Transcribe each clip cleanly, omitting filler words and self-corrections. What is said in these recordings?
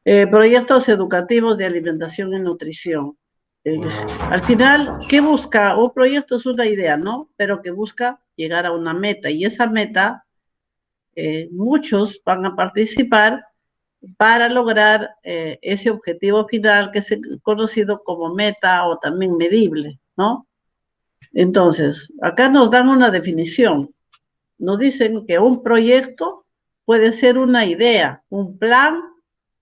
Proyectos educativos de alimentación y nutrición. Al final, ¿qué busca? Un proyecto es una idea, ¿no? Pero que busca llegar a una meta, y esa meta, muchos van a participar para lograr ese objetivo final que es conocido como meta o también medible, ¿no? Entonces, acá nos dan una definición. Nos dicen que un proyecto puede ser una idea, un plan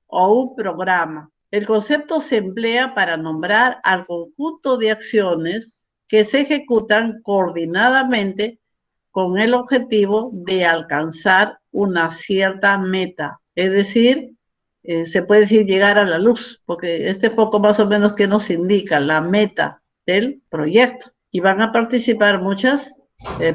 o un programa. El concepto se emplea para nombrar al conjunto de acciones que se ejecutan coordinadamente con el objetivo de alcanzar una cierta meta. Es decir, se puede decir llegar a la luz, porque este poco más o menos que nos indica la meta del proyecto. Y van a participar muchas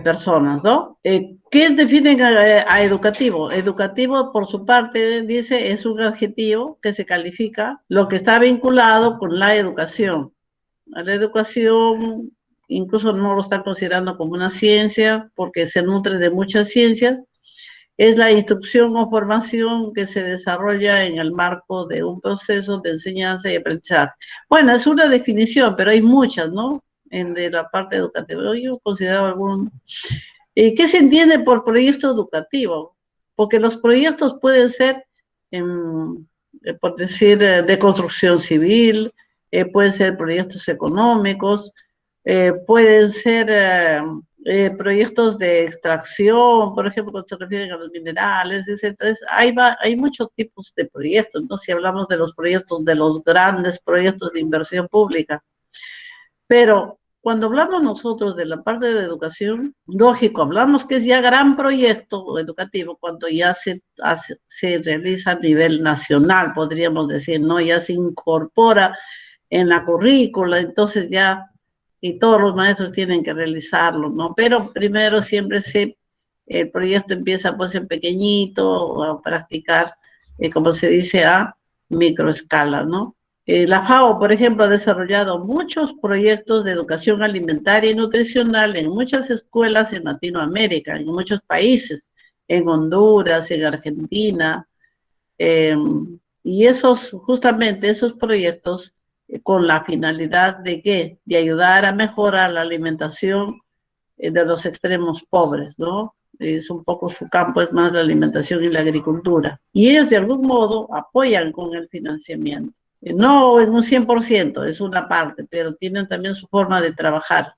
personas, ¿no? ¿Qué definen a educativo? Educativo, por su parte, dice, es un adjetivo que se califica lo que está vinculado con la educación. La educación incluso no lo están considerando como una ciencia porque se nutre de muchas ciencias. Es la instrucción o formación que se desarrolla en el marco de un proceso de enseñanza y aprendizaje. Bueno, es una definición, pero hay muchas, ¿no? De la parte educativa. Yo considero algún... ¿Qué se entiende por proyecto educativo? Porque los proyectos pueden ser, por decir, de construcción civil, pueden ser proyectos económicos, pueden ser proyectos de extracción, por ejemplo, cuando se refieren a los minerales, etc. Hay muchos tipos de proyectos, ¿no? Si hablamos de los proyectos, de los grandes proyectos de inversión pública. Pero cuando hablamos nosotros de la parte de educación, lógico, hablamos que es ya gran proyecto educativo cuando ya se realiza a nivel nacional, podríamos decir, ¿no? Ya se incorpora en la currícula, entonces ya, y todos los maestros tienen que realizarlo, ¿no? Pero primero siempre el proyecto empieza pues en pequeñito, a practicar, como se dice, a microescala, ¿no? La FAO, por ejemplo, ha desarrollado muchos proyectos de educación alimentaria y nutricional en muchas escuelas en Latinoamérica, en muchos países, en Honduras, en Argentina, y justamente esos proyectos, con la finalidad de ¿qué? De ayudar a mejorar la alimentación de los extremos pobres, ¿no? Es un poco su campo, es más la alimentación y la agricultura. Y ellos de algún modo apoyan con el financiamiento. No en un 100%, es una parte, pero tienen también su forma de trabajar.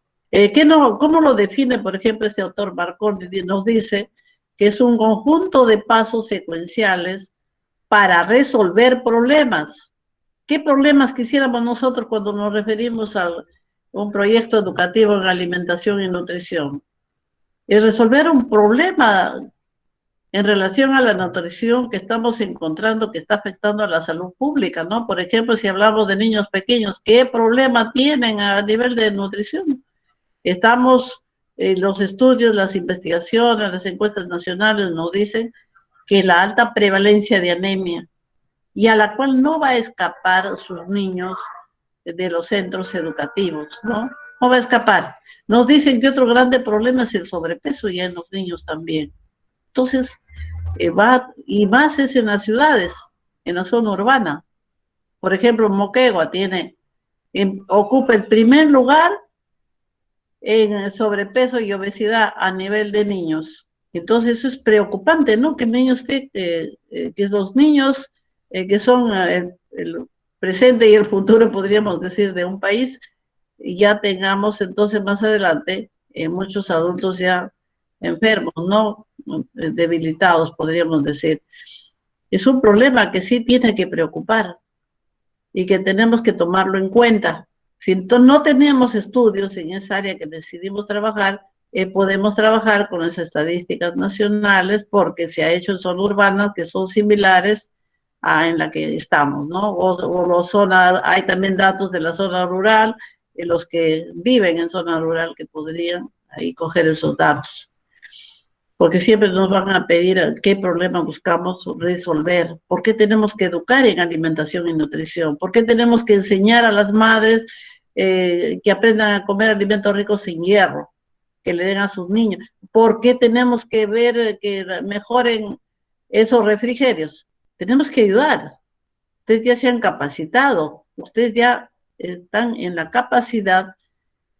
¿Cómo lo define, por ejemplo, este autor Marconi? Nos dice que es un conjunto de pasos secuenciales para resolver problemas. ¿Qué problemas quisiéramos nosotros cuando nos referimos a un proyecto educativo en alimentación y nutrición? Es resolver un problema en relación a la nutrición que estamos encontrando que está afectando a la salud pública, ¿no? Por ejemplo, si hablamos de niños pequeños, ¿qué problema tienen a nivel de nutrición? Los estudios, las investigaciones, las encuestas nacionales nos dicen que la alta prevalencia de anemia, y a la cual no va a escapar sus niños de los centros educativos, ¿no? No va a escapar. Nos dicen que otro grande problema es el sobrepeso y en los niños también. Entonces, y más es en las ciudades, en la zona urbana. Por ejemplo, Moquegua ocupa el primer lugar en sobrepeso y obesidad a nivel de niños. Entonces eso es preocupante, ¿no? Que niños, que los niños que son el presente y el futuro, podríamos decir, de un país, ya tengamos entonces más adelante muchos adultos ya enfermos, ¿no? Debilitados, podríamos decir. Es un problema que sí tiene que preocupar y que tenemos que tomarlo en cuenta. Si no tenemos estudios en esa área que decidimos trabajar, podemos trabajar con las estadísticas nacionales porque se ha hecho en zonas urbanas que son similares a en la que estamos, ¿no? Hay también datos de la zona rural, los que viven en zona rural que podrían ahí coger esos datos. Porque siempre nos van a pedir qué problema buscamos resolver, por qué tenemos que educar en alimentación y nutrición, por qué tenemos que enseñar a las madres que aprendan a comer alimentos ricos sin hierro, que le den a sus niños, por qué tenemos que ver que mejoren esos refrigerios. Tenemos que ayudar. ustedes ya se han capacitado, ustedes ya están en la capacidad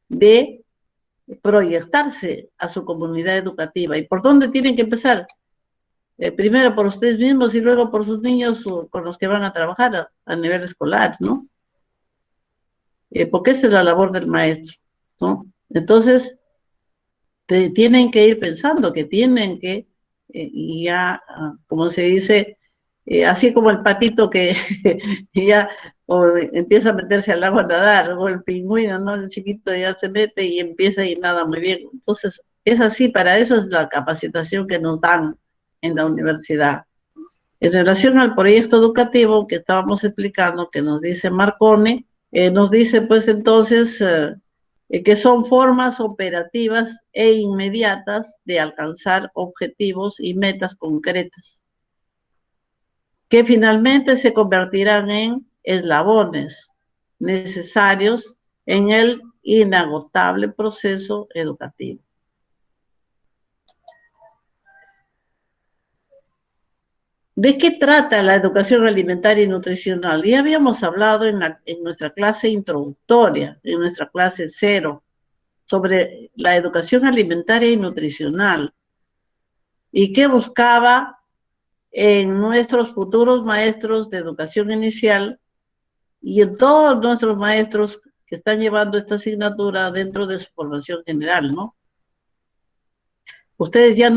de proyectarse a su comunidad educativa. ¿Y por dónde tienen que empezar? Primero por ustedes mismos y luego por sus niños con los que van a trabajar a nivel escolar, ¿no? Porque esa es la labor del maestro, ¿no? Entonces, tienen que ir pensando que tienen que, y ya, como se dice, así como el patito que ya empieza a meterse al agua a nadar, o el pingüino, ¿no? El chiquito ya se mete y empieza y nada muy bien. Entonces, es así, para eso es la capacitación que nos dan en la universidad. En relación al proyecto educativo que estábamos explicando, que nos dice Marcone, nos dice pues entonces que son formas operativas e inmediatas de alcanzar objetivos y metas concretas, que finalmente se convertirán en eslabones necesarios en el inagotable proceso educativo. ¿De qué trata la educación alimentaria y nutricional? Ya habíamos hablado en nuestra clase introductoria, en nuestra clase 0, sobre la educación alimentaria y nutricional y qué buscaba en nuestros futuros maestros de educación inicial y en todos nuestros maestros que están llevando esta asignatura dentro de su formación general, ¿no? Ustedes ya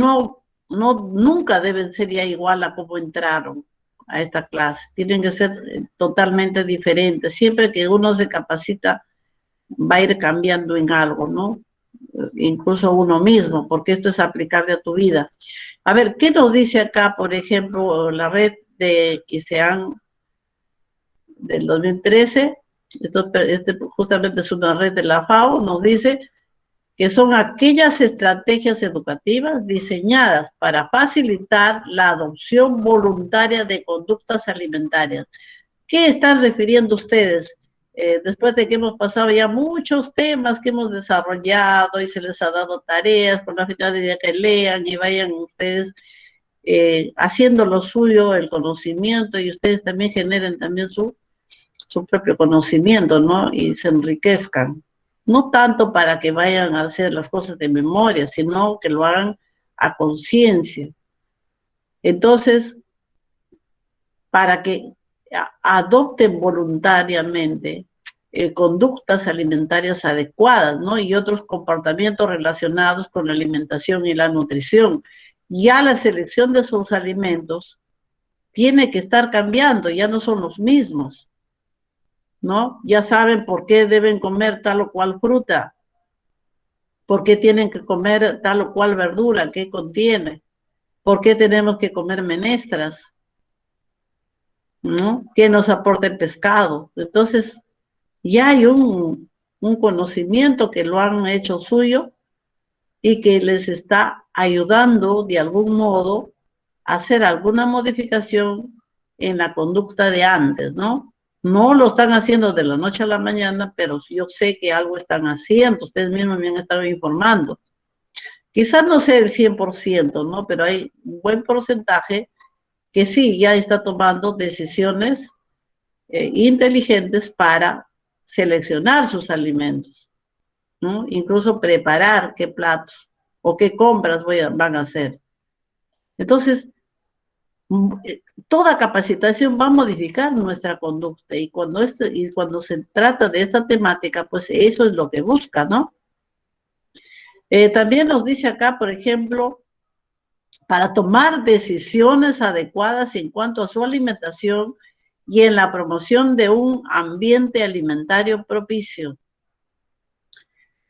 nunca deben ser ya igual a como entraron a esta clase. Tienen que ser totalmente diferentes. Siempre que uno se capacita, va a ir cambiando en algo, ¿no? Incluso uno mismo, porque esto es aplicable a tu vida. A ver, ¿qué nos dice acá, por ejemplo, la red de ISEAN del 2013? Este justamente es una red de la FAO, nos dice que son aquellas estrategias educativas diseñadas para facilitar la adopción voluntaria de conductas alimentarias. ¿Qué están refiriendo ustedes? Después de que hemos pasado ya muchos temas que hemos desarrollado y se les ha dado tareas con la finalidad de que lean y vayan ustedes haciendo lo suyo, el conocimiento, y ustedes también generen también su propio conocimiento, ¿no? Y se enriquezcan. No tanto para que vayan a hacer las cosas de memoria, sino que lo hagan a conciencia. Entonces, para que adopten voluntariamente conductas alimentarias adecuadas, ¿no? Y otros comportamientos relacionados con la alimentación y la nutrición. Ya la selección de sus alimentos tiene que estar cambiando, ya no son los mismos, ¿no? Ya saben por qué deben comer tal o cual fruta, por qué tienen que comer tal o cual verdura, qué contiene, por qué tenemos que comer menestras, ¿no? ¿Qué nos aporta el pescado? Entonces, ya hay un conocimiento que lo han hecho suyo y que les está ayudando de algún modo a hacer alguna modificación en la conducta de antes, ¿no? No lo están haciendo de la noche a la mañana, pero yo sé que algo están haciendo, ustedes mismos me han estado informando. Quizás no sea el 100%, ¿no? Pero hay un buen porcentaje que sí, ya está tomando decisiones inteligentes para seleccionar sus alimentos, ¿no? Incluso preparar qué platos o qué compras van a hacer. Entonces, toda capacitación va a modificar nuestra conducta y cuando se trata de esta temática, pues eso es lo que busca, ¿no? También nos dice acá, por ejemplo, para tomar decisiones adecuadas en cuanto a su alimentación y en la promoción de un ambiente alimentario propicio.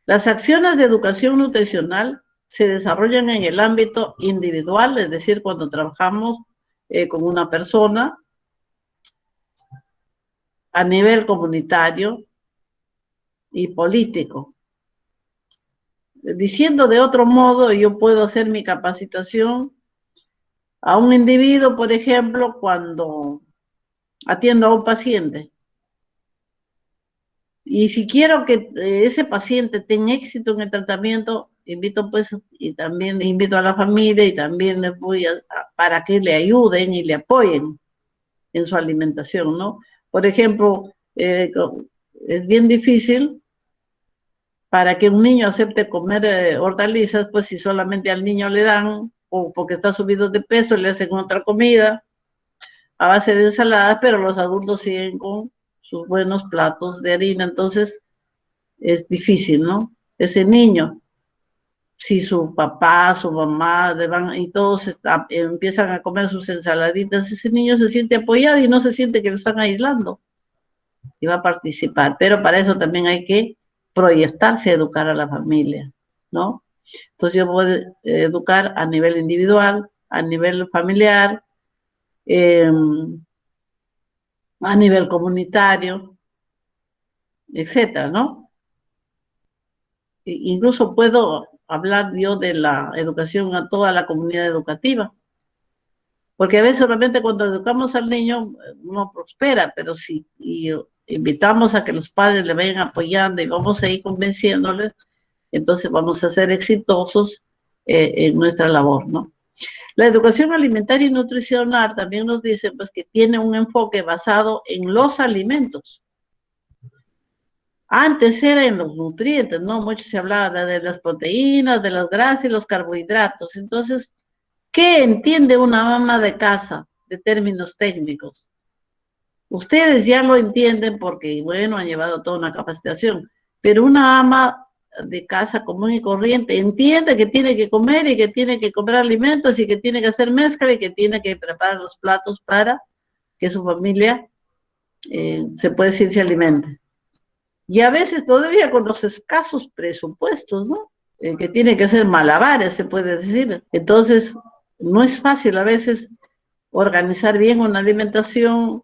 Las acciones de educación nutricional se desarrollan en el ámbito individual, es decir, cuando trabajamos con una persona, a nivel comunitario y político. Diciendo de otro modo, yo puedo hacer mi capacitación a un individuo, por ejemplo, cuando atiendo a un paciente. Y si quiero que ese paciente tenga éxito en el tratamiento, invito pues, y también invito a la familia y también les voy para que le ayuden y le apoyen. en su alimentación, ¿no? Por ejemplo, es bien difícil para que un niño acepte comer hortalizas, pues si solamente al niño le dan, o porque está subido de peso, le hacen otra comida a base de ensalada, pero los adultos siguen con sus buenos platos de harina, entonces es difícil, ¿no? Ese niño, si su papá, su mamá, y todos empiezan a comer sus ensaladitas, ese niño se siente apoyado y no se siente que lo están aislando y va a participar, pero para eso también hay que proyectarse a educar a la familia, ¿no? Entonces yo puedo educar a nivel individual, a nivel familiar, a nivel comunitario, etcétera, ¿no? Incluso puedo hablar yo de la educación a toda la comunidad educativa, porque a veces solamente cuando educamos al niño no prospera, pero si invitamos a que los padres le vayan apoyando y vamos a ir convenciéndoles, entonces vamos a ser exitosos en nuestra labor, ¿no? La educación alimentaria y nutricional también nos dice pues, que tiene un enfoque basado en los alimentos. Antes era en los nutrientes, ¿no? Mucho se hablaba de las proteínas, de las grasas y los carbohidratos. Entonces, ¿qué entiende una mamá de casa de términos técnicos? Ustedes ya lo entienden porque, bueno, han llevado toda una capacitación, pero una ama de casa común y corriente entiende que tiene que comer y que tiene que comprar alimentos y que tiene que hacer mezcla y que tiene que preparar los platos para que su familia se puede decir se alimente. Y a veces todavía con los escasos presupuestos, ¿no? Que tiene que hacer malabares, se puede decir. Entonces, no es fácil a veces organizar bien una alimentación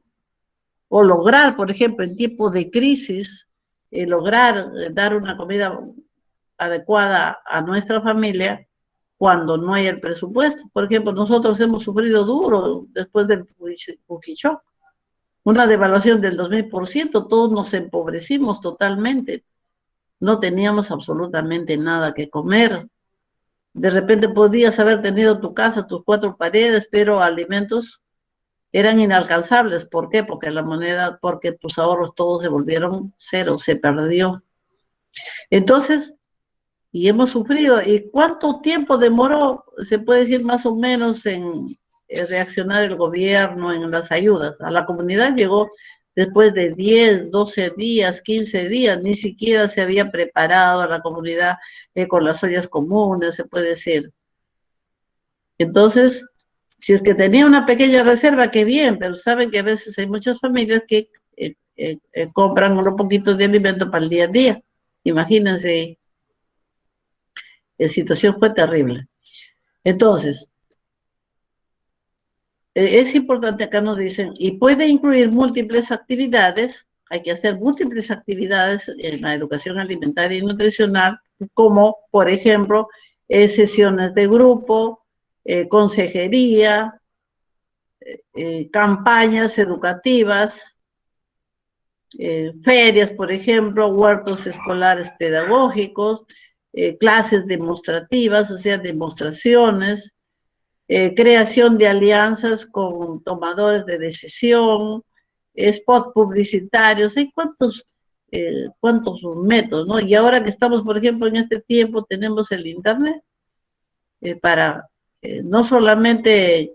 o lograr, por ejemplo, en tiempos de crisis, lograr dar una comida adecuada a nuestra familia cuando no hay el presupuesto. Por ejemplo, nosotros hemos sufrido duro después del Fujichok, una devaluación del 2000%, todos nos empobrecimos totalmente, no teníamos absolutamente nada que comer. De repente podías haber tenido tu casa, tus 4 paredes, pero alimentos eran inalcanzables. ¿Por qué? Porque la moneda, porque tus ahorros todos se volvieron cero, se perdió. Entonces, y hemos sufrido. ¿Y cuánto tiempo demoró? Se puede decir más o menos en reaccionar el gobierno en las ayudas. A la comunidad llegó después de 10, 12 días, 15 días, ni siquiera se había preparado a la comunidad con las ollas comunes, se puede decir. Entonces, si es que tenía una pequeña reserva, qué bien, pero saben que a veces hay muchas familias que compran unos poquitos de alimento para el día a día. Imagínense, la situación fue terrible. Entonces, es importante, acá nos dicen, y puede incluir múltiples actividades, hay que hacer múltiples actividades en la educación alimentaria y nutricional, como, por ejemplo, sesiones de grupo, consejería, campañas educativas, ferias, por ejemplo, huertos escolares pedagógicos, clases demostrativas, o sea, demostraciones, creación de alianzas con tomadores de decisión, spots publicitarios, hay cuántos métodos, ¿no? Y ahora que estamos, por ejemplo, en este tiempo, tenemos el Internet para no solamente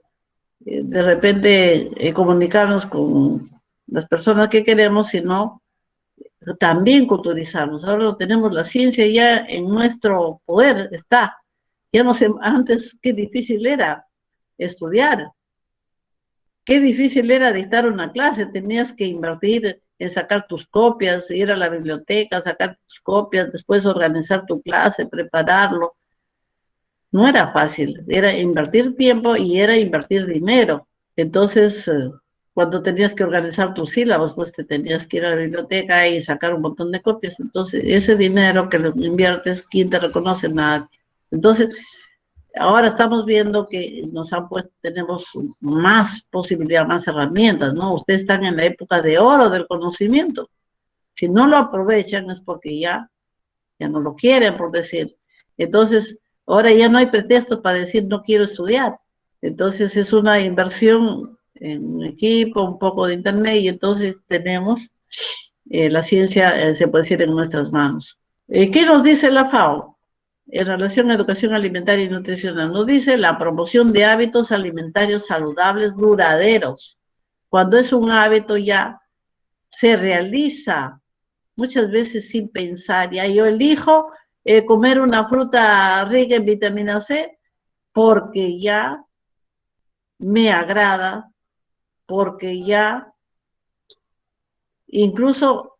de repente comunicarnos con las personas que queremos, sino también culturizarnos. Ahora tenemos la ciencia ya en nuestro poder, está. Ya no sé, antes qué difícil era estudiar, qué difícil era dictar una clase, tenías que invertir en sacar tus copias, ir a la biblioteca, sacar tus copias, después organizar tu clase, prepararlo. No era fácil, era invertir tiempo y era invertir dinero. Entonces, cuando tenías que organizar tus sílabos, pues te tenías que ir a la biblioteca y sacar un montón de copias. Entonces, ese dinero que lo inviertes, ¿quién te reconoce? Nada. Entonces, ahora estamos viendo que nos han puesto, tenemos más posibilidades, más herramientas, ¿no? Ustedes están en la época de oro del conocimiento. Si no lo aprovechan es porque ya no lo quieren, por decir. Entonces, ahora ya no hay pretextos para decir no quiero estudiar. Entonces, es una inversión en un equipo, un poco de internet, y entonces tenemos la ciencia, se puede decir, en nuestras manos. ¿Qué nos dice la FAO? En relación a educación alimentaria y nutricional, nos dice la promoción de hábitos alimentarios saludables duraderos. Cuando es un hábito ya se realiza muchas veces sin pensar, ya yo elijo comer una fruta rica en vitamina C porque ya me agrada, porque ya incluso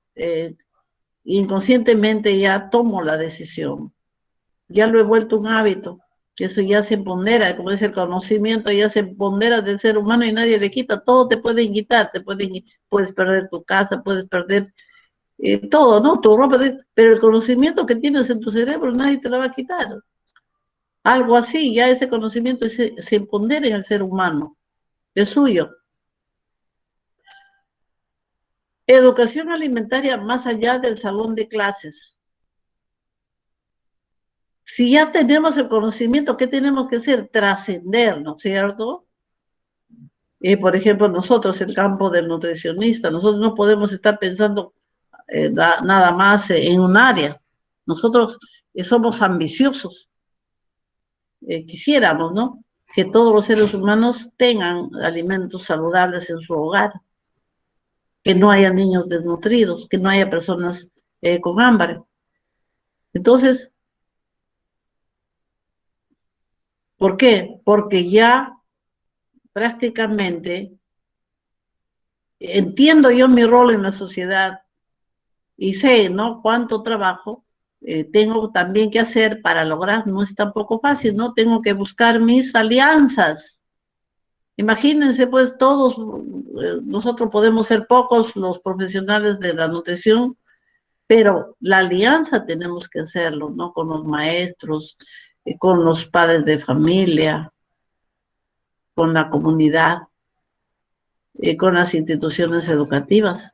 inconscientemente ya tomo la decisión, ya lo he vuelto un hábito, que eso ya se pondera, como dice el conocimiento, ya se pondera del ser humano y nadie le quita, todo te pueden quitar, puedes perder tu casa, puedes perder todo, ¿no? Tu ropa, pero el conocimiento que tienes en tu cerebro nadie te lo va a quitar. Algo así, ya ese conocimiento se pondera en el ser humano, es suyo. Educación alimentaria más allá del salón de clases. Si ya tenemos el conocimiento, ¿qué tenemos que hacer? Trascender, ¿no es cierto? Por ejemplo, nosotros, el campo del nutricionista, nosotros no podemos estar pensando nada más en un área. Nosotros somos ambiciosos. Quisiéramos, ¿no? Que todos los seres humanos tengan alimentos saludables en su hogar, que no haya niños desnutridos, que no haya personas con hambre. Entonces, ¿por qué? Porque ya prácticamente entiendo yo mi rol en la sociedad y sé, ¿no? Cuánto trabajo tengo también que hacer para lograr, no es tampoco fácil, ¿no? Tengo que buscar mis alianzas. Imagínense, pues todos, nosotros podemos ser pocos los profesionales de la nutrición, pero la alianza tenemos que hacerlo, ¿no? Con los maestros, con los padres de familia, con la comunidad, con las instituciones educativas.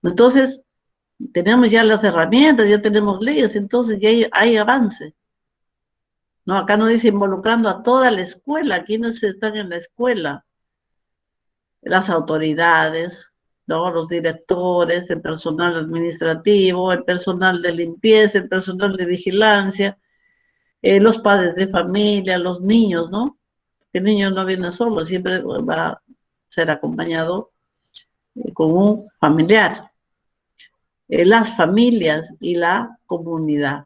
Entonces, tenemos ya las herramientas, ya tenemos leyes, entonces ya hay avance. No, acá nos dice involucrando a toda la escuela, quienes están en la escuela, las autoridades, ¿no? Los directores, el personal administrativo, el personal de limpieza, el personal de vigilancia, los padres de familia, los niños, ¿no? El niño no viene solo, siempre va a ser acompañado con un familiar. Las familias y la comunidad,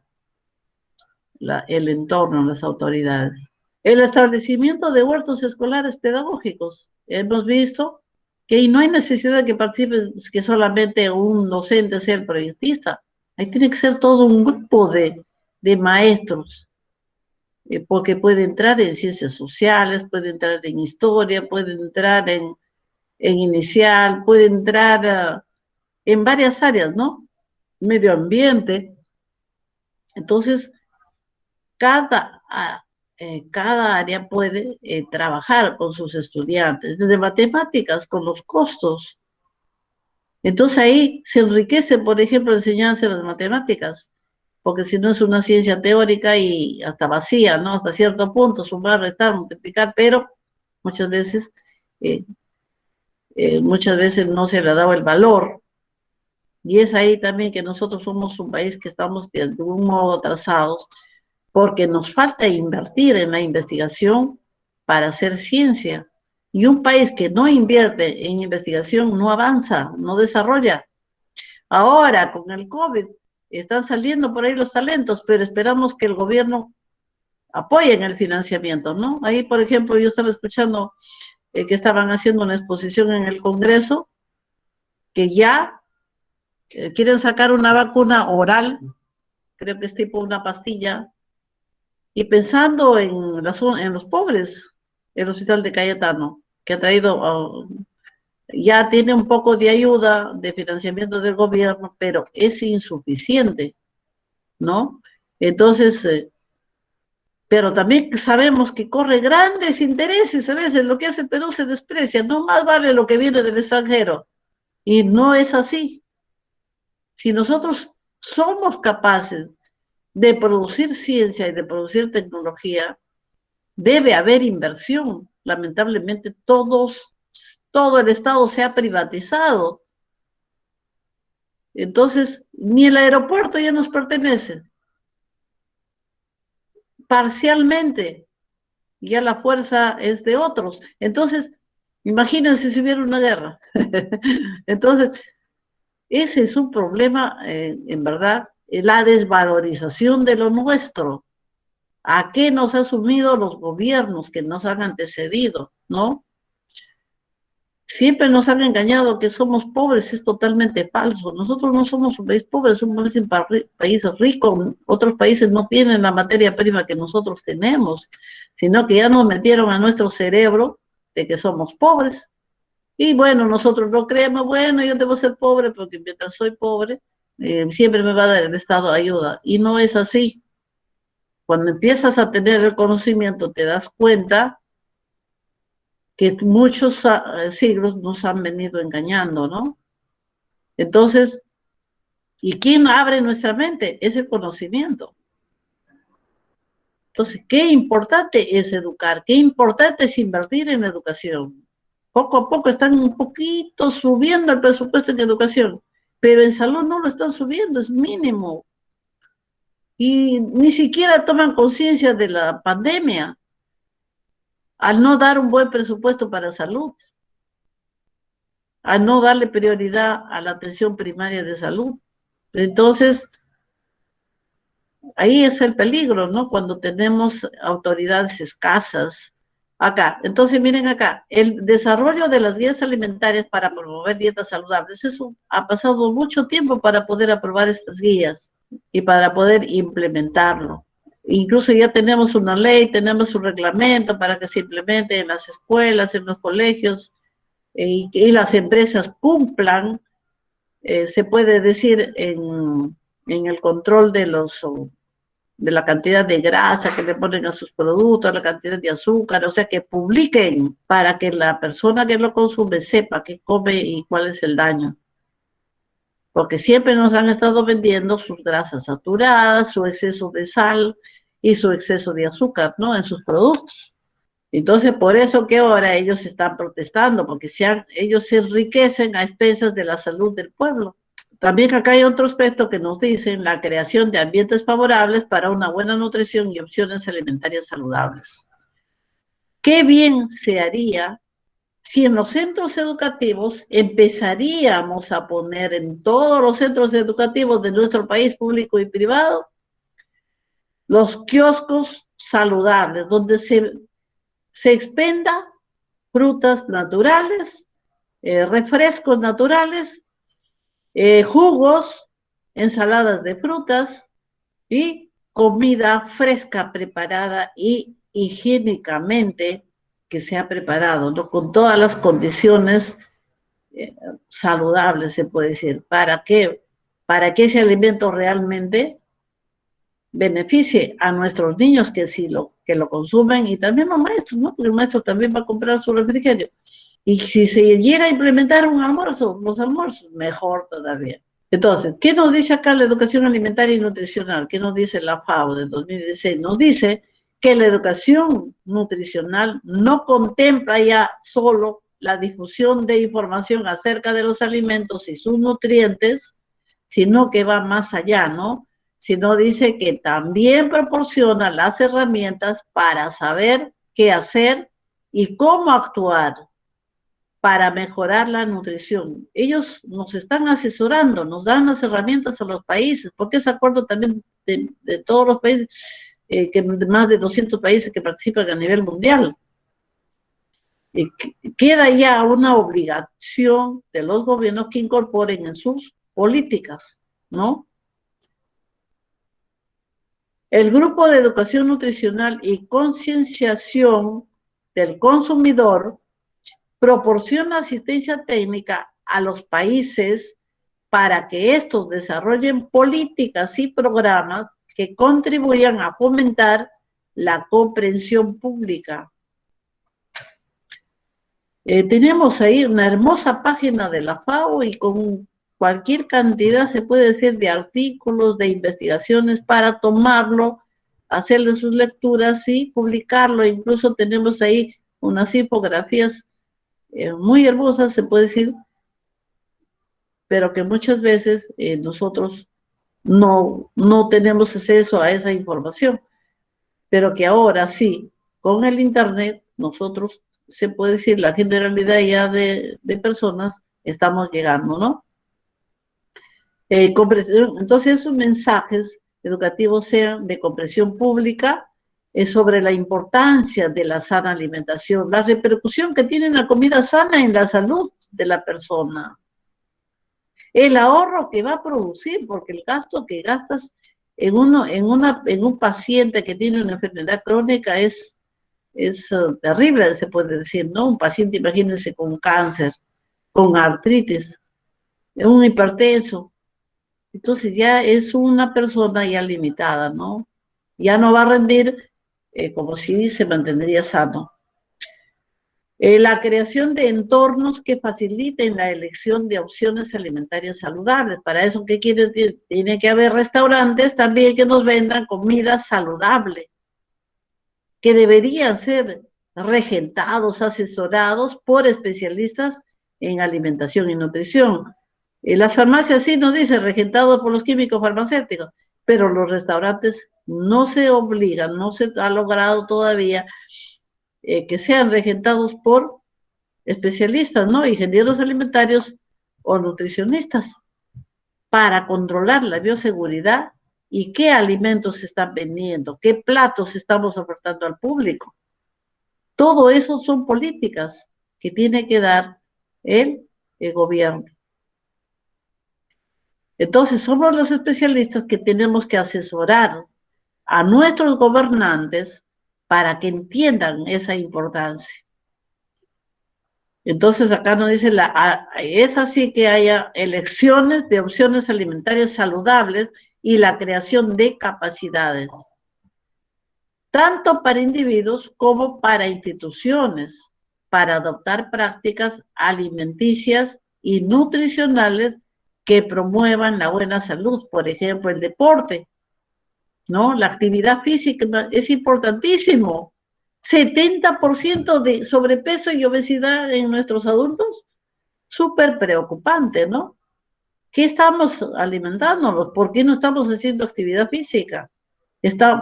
el entorno, las autoridades. El establecimiento de huertos escolares pedagógicos. Hemos visto que no hay necesidad de que participe, que solamente un docente sea el proyectista. Ahí tiene que ser todo un grupo de maestros, porque puede entrar en ciencias sociales, puede entrar en historia, puede entrar en inicial, puede entrar en varias áreas, ¿no? Medio ambiente. Entonces, cada área puede trabajar con sus estudiantes, desde matemáticas, con los costos. Entonces ahí se enriquece, por ejemplo, la enseñanza de las matemáticas, porque si no es una ciencia teórica y hasta vacía, ¿no? Hasta cierto punto, sumar, restar, multiplicar, pero muchas veces no se le ha dado el valor. Y es ahí también que nosotros somos un país que estamos de algún modo atrasados, porque nos falta invertir en la investigación para hacer ciencia. Y un país que no invierte en investigación no avanza, no desarrolla. Ahora, con el COVID, están saliendo por ahí los talentos, pero esperamos que el gobierno apoye en el financiamiento, ¿no? Ahí, por ejemplo, yo estaba escuchando que estaban haciendo una exposición en el Congreso, que ya quieren sacar una vacuna oral, creo que es tipo una pastilla, y pensando en los pobres, el hospital de Cayetano, que ha traído, ya tiene un poco de ayuda de financiamiento del gobierno, pero es insuficiente, ¿no? Entonces, pero también sabemos que corre grandes intereses, a veces lo que hace el Perú se desprecia, no más vale lo que viene del extranjero, y no es así. Si nosotros somos capaces de producir ciencia y de producir tecnología, debe haber inversión. Lamentablemente todos todo el Estado se ha privatizado. Entonces, ni el aeropuerto ya nos pertenece. Parcialmente, ya la fuerza es de otros. Entonces, imagínense si hubiera una guerra. Entonces, ese es un problema, en verdad, la desvalorización de lo nuestro. ¿A qué nos han sumido los gobiernos que nos han antecedido, no? Siempre nos han engañado que somos pobres, es totalmente falso. Nosotros no somos un país pobre, somos un país rico. Otros países no tienen la materia prima que nosotros tenemos, sino que ya nos metieron a nuestro cerebro de que somos pobres. Y bueno, nosotros no creemos, bueno, yo debo ser pobre porque mientras soy pobre, siempre me va a dar el Estado ayuda. Y no es así. Cuando empiezas a tener el conocimiento, te das cuenta que muchos siglos nos han venido engañando, ¿no? Entonces, ¿y quién abre nuestra mente? Es el conocimiento. Entonces, qué importante es educar, qué importante es invertir en educación. Poco a poco están un poquito subiendo el presupuesto en educación, pero en salud no lo están subiendo, es mínimo. Y ni siquiera toman conciencia de la pandemia al no dar un buen presupuesto para salud, al no darle prioridad a la atención primaria de salud. Entonces, ahí es el peligro, ¿no? Cuando tenemos autoridades escasas. Acá, entonces miren acá, el desarrollo de las guías alimentarias para promover dietas saludables, eso ha pasado mucho tiempo para poder aprobar estas guías y para poder implementarlo. Incluso ya tenemos una ley, tenemos un reglamento para que se implemente en las escuelas, en los colegios, y las empresas cumplan, se puede decir, en el control de la cantidad de grasa que le ponen a sus productos, la cantidad de azúcar, o sea, que publiquen para que la persona que lo consume sepa qué come y cuál es el daño. Porque siempre nos han estado vendiendo sus grasas saturadas, su exceso de sal y su exceso de azúcar, ¿no? En sus productos. Entonces, por eso que ahora ellos están protestando, porque ellos se enriquecen a expensas de la salud del pueblo. También acá hay otro aspecto que nos dicen la creación de ambientes favorables para una buena nutrición y opciones alimentarias saludables. Qué bien se haría si en los centros educativos empezaríamos a poner en todos los centros educativos de nuestro país, público y privado, los kioscos saludables, donde se expenda frutas naturales, refrescos naturales, jugos, ensaladas de frutas y comida fresca preparada y higiénicamente que se ha preparado, ¿no? Con todas las condiciones saludables, se puede decir, para que ese alimento realmente beneficie a nuestros niños que lo consumen y también los maestros, ¿no? Porque el maestro también va a comprar su refrigerio. Y si se llega a implementar un almuerzo, los almuerzos, mejor todavía. Entonces, ¿qué nos dice acá la educación alimentaria y nutricional? ¿Qué nos dice la FAO de 2016? Nos dice que la educación nutricional no contempla ya solo la difusión de información acerca de los alimentos y sus nutrientes, sino que va más allá, ¿no? Sino dice que también proporciona las herramientas para saber qué hacer y cómo actuar para mejorar la nutrición. Ellos nos están asesorando, nos dan las herramientas a los países, porque es acuerdo también de todos los países, que más de 200 países que participan a nivel mundial. Queda ya una obligación de los gobiernos que incorporen en sus políticas, ¿no? El grupo de educación nutricional y concienciación del consumidor proporciona asistencia técnica a los países para que estos desarrollen políticas y programas que contribuyan a fomentar la comprensión pública. Tenemos ahí una hermosa página de la FAO y con cualquier cantidad, se puede decir, de artículos, de investigaciones para tomarlo, hacerle sus lecturas y publicarlo. Incluso tenemos ahí unas infografías muy hermosas, se puede decir, pero que muchas veces nosotros no tenemos acceso a esa información, pero que ahora sí, con el Internet, nosotros, se puede decir, la generalidad ya de personas estamos llegando, ¿no? Entonces, esos mensajes educativos sean de comprensión pública sobre la importancia de la sana alimentación, la repercusión que tiene la comida sana en la salud de la persona, el ahorro que va a producir, porque el gasto que gastas en un paciente que tiene una enfermedad crónica es terrible, se puede decir, ¿no? Un paciente, imagínense, con cáncer, con artritis, un hipertenso. Entonces ya es una persona ya limitada, ¿no? Ya no va a rendir como si se mantendría sano. La creación de entornos que faciliten la elección de opciones alimentarias saludables. Para eso, ¿qué quiere decir? Tiene que haber restaurantes también que nos vendan comida saludable, que deberían ser regentados, asesorados por especialistas en alimentación y nutrición. Las farmacias sí nos dicen regentados por los químicos farmacéuticos, pero los restaurantes no se obligan, no se ha logrado todavía que sean regentados por especialistas, ¿no? Ingenieros alimentarios o nutricionistas, para controlar la bioseguridad y qué alimentos se están vendiendo, qué platos estamos ofertando al público. Todo eso son políticas que tiene que dar el gobierno. Entonces, somos los especialistas que tenemos que asesorar a nuestros gobernantes para que entiendan esa importancia. Entonces, acá nos dice, es así que haya elecciones de opciones alimentarias saludables y la creación de capacidades, tanto para individuos como para instituciones, para adoptar prácticas alimenticias y nutricionales que promuevan la buena salud, por ejemplo, el deporte, ¿no? La actividad física es importantísimo. 70% de sobrepeso y obesidad en nuestros adultos, súper preocupante, ¿no? ¿Qué estamos alimentándonos? ¿Por qué no estamos haciendo actividad física?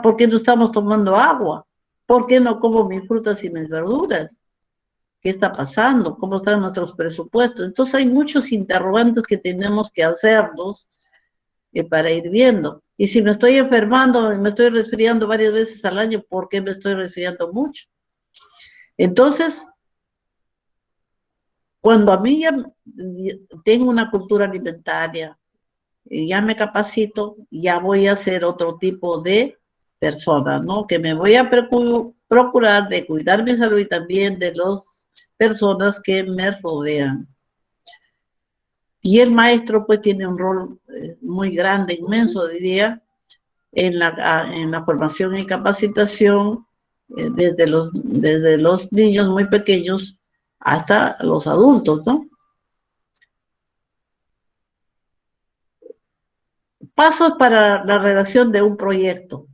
¿Por qué no estamos tomando agua? ¿Por qué no como mis frutas y mis verduras? ¿Qué está pasando? ¿Cómo están nuestros presupuestos? Entonces hay muchos interrogantes que tenemos que hacernos para ir viendo. Y si me estoy enfermando, me estoy resfriando varias veces al año, ¿por qué me estoy resfriando mucho? Entonces, cuando a mí ya tengo una cultura alimentaria, ya me capacito, ya voy a ser otro tipo de persona, ¿no? Que me voy a procurar de cuidar mi salud y también de las personas que me rodean. Y el maestro pues tiene un rol muy grande, inmenso, diría, en la formación y capacitación desde los niños muy pequeños hasta los adultos, ¿no? Pasos para la redacción de un proyecto.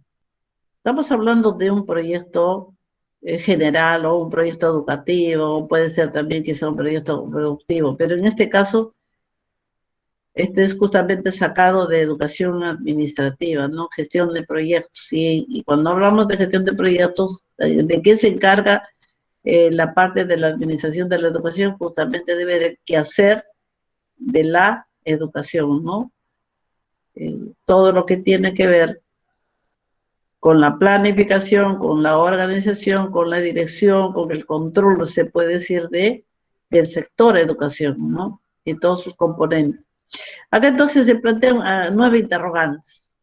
Estamos hablando de un proyecto general o un proyecto educativo, puede ser también que sea un proyecto productivo, pero en este caso, este es justamente sacado de educación administrativa, ¿no? Gestión de proyectos. Y cuando hablamos de gestión de proyectos, ¿de qué se encarga la parte de la administración de la educación? Justamente de ver el quehacer de la educación, ¿no? Todo lo que tiene que ver con la planificación, con la organización, con la dirección, con el control, se puede decir, del sector educación, ¿no? Y todos sus componentes. Acá entonces se plantean 9 interrogantes.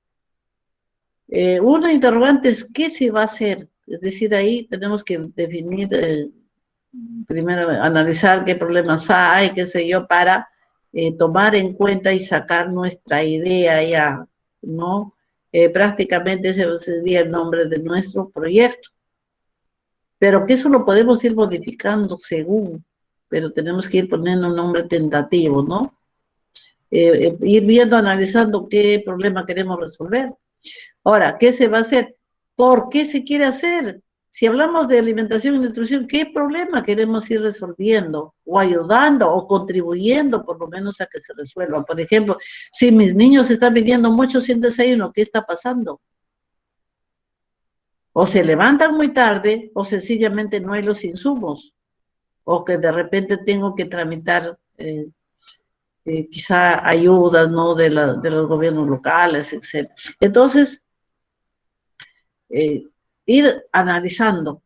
Una interrogante es ¿qué se va a hacer? Es decir, ahí tenemos que definir, primero analizar qué problemas hay, qué sé yo, para tomar en cuenta y sacar nuestra idea ya, ¿no? Prácticamente ese sería el nombre de nuestro proyecto. Pero que eso lo podemos ir modificando según, pero tenemos que ir poniendo un nombre tentativo, ¿no? Ir viendo, analizando qué problema queremos resolver. Ahora, ¿qué se va a hacer? ¿Por qué se quiere hacer? Si hablamos de alimentación y nutrición, ¿qué problema queremos ir resolviendo o ayudando o contribuyendo por lo menos a que se resuelva? Por ejemplo, si mis niños están viniendo mucho sin desayuno, ¿qué está pasando? O se levantan muy tarde o sencillamente no hay los insumos, o que de repente tengo que tramitar quizá ayudas, ¿no? de los gobiernos locales, etc. Entonces, ir analizando,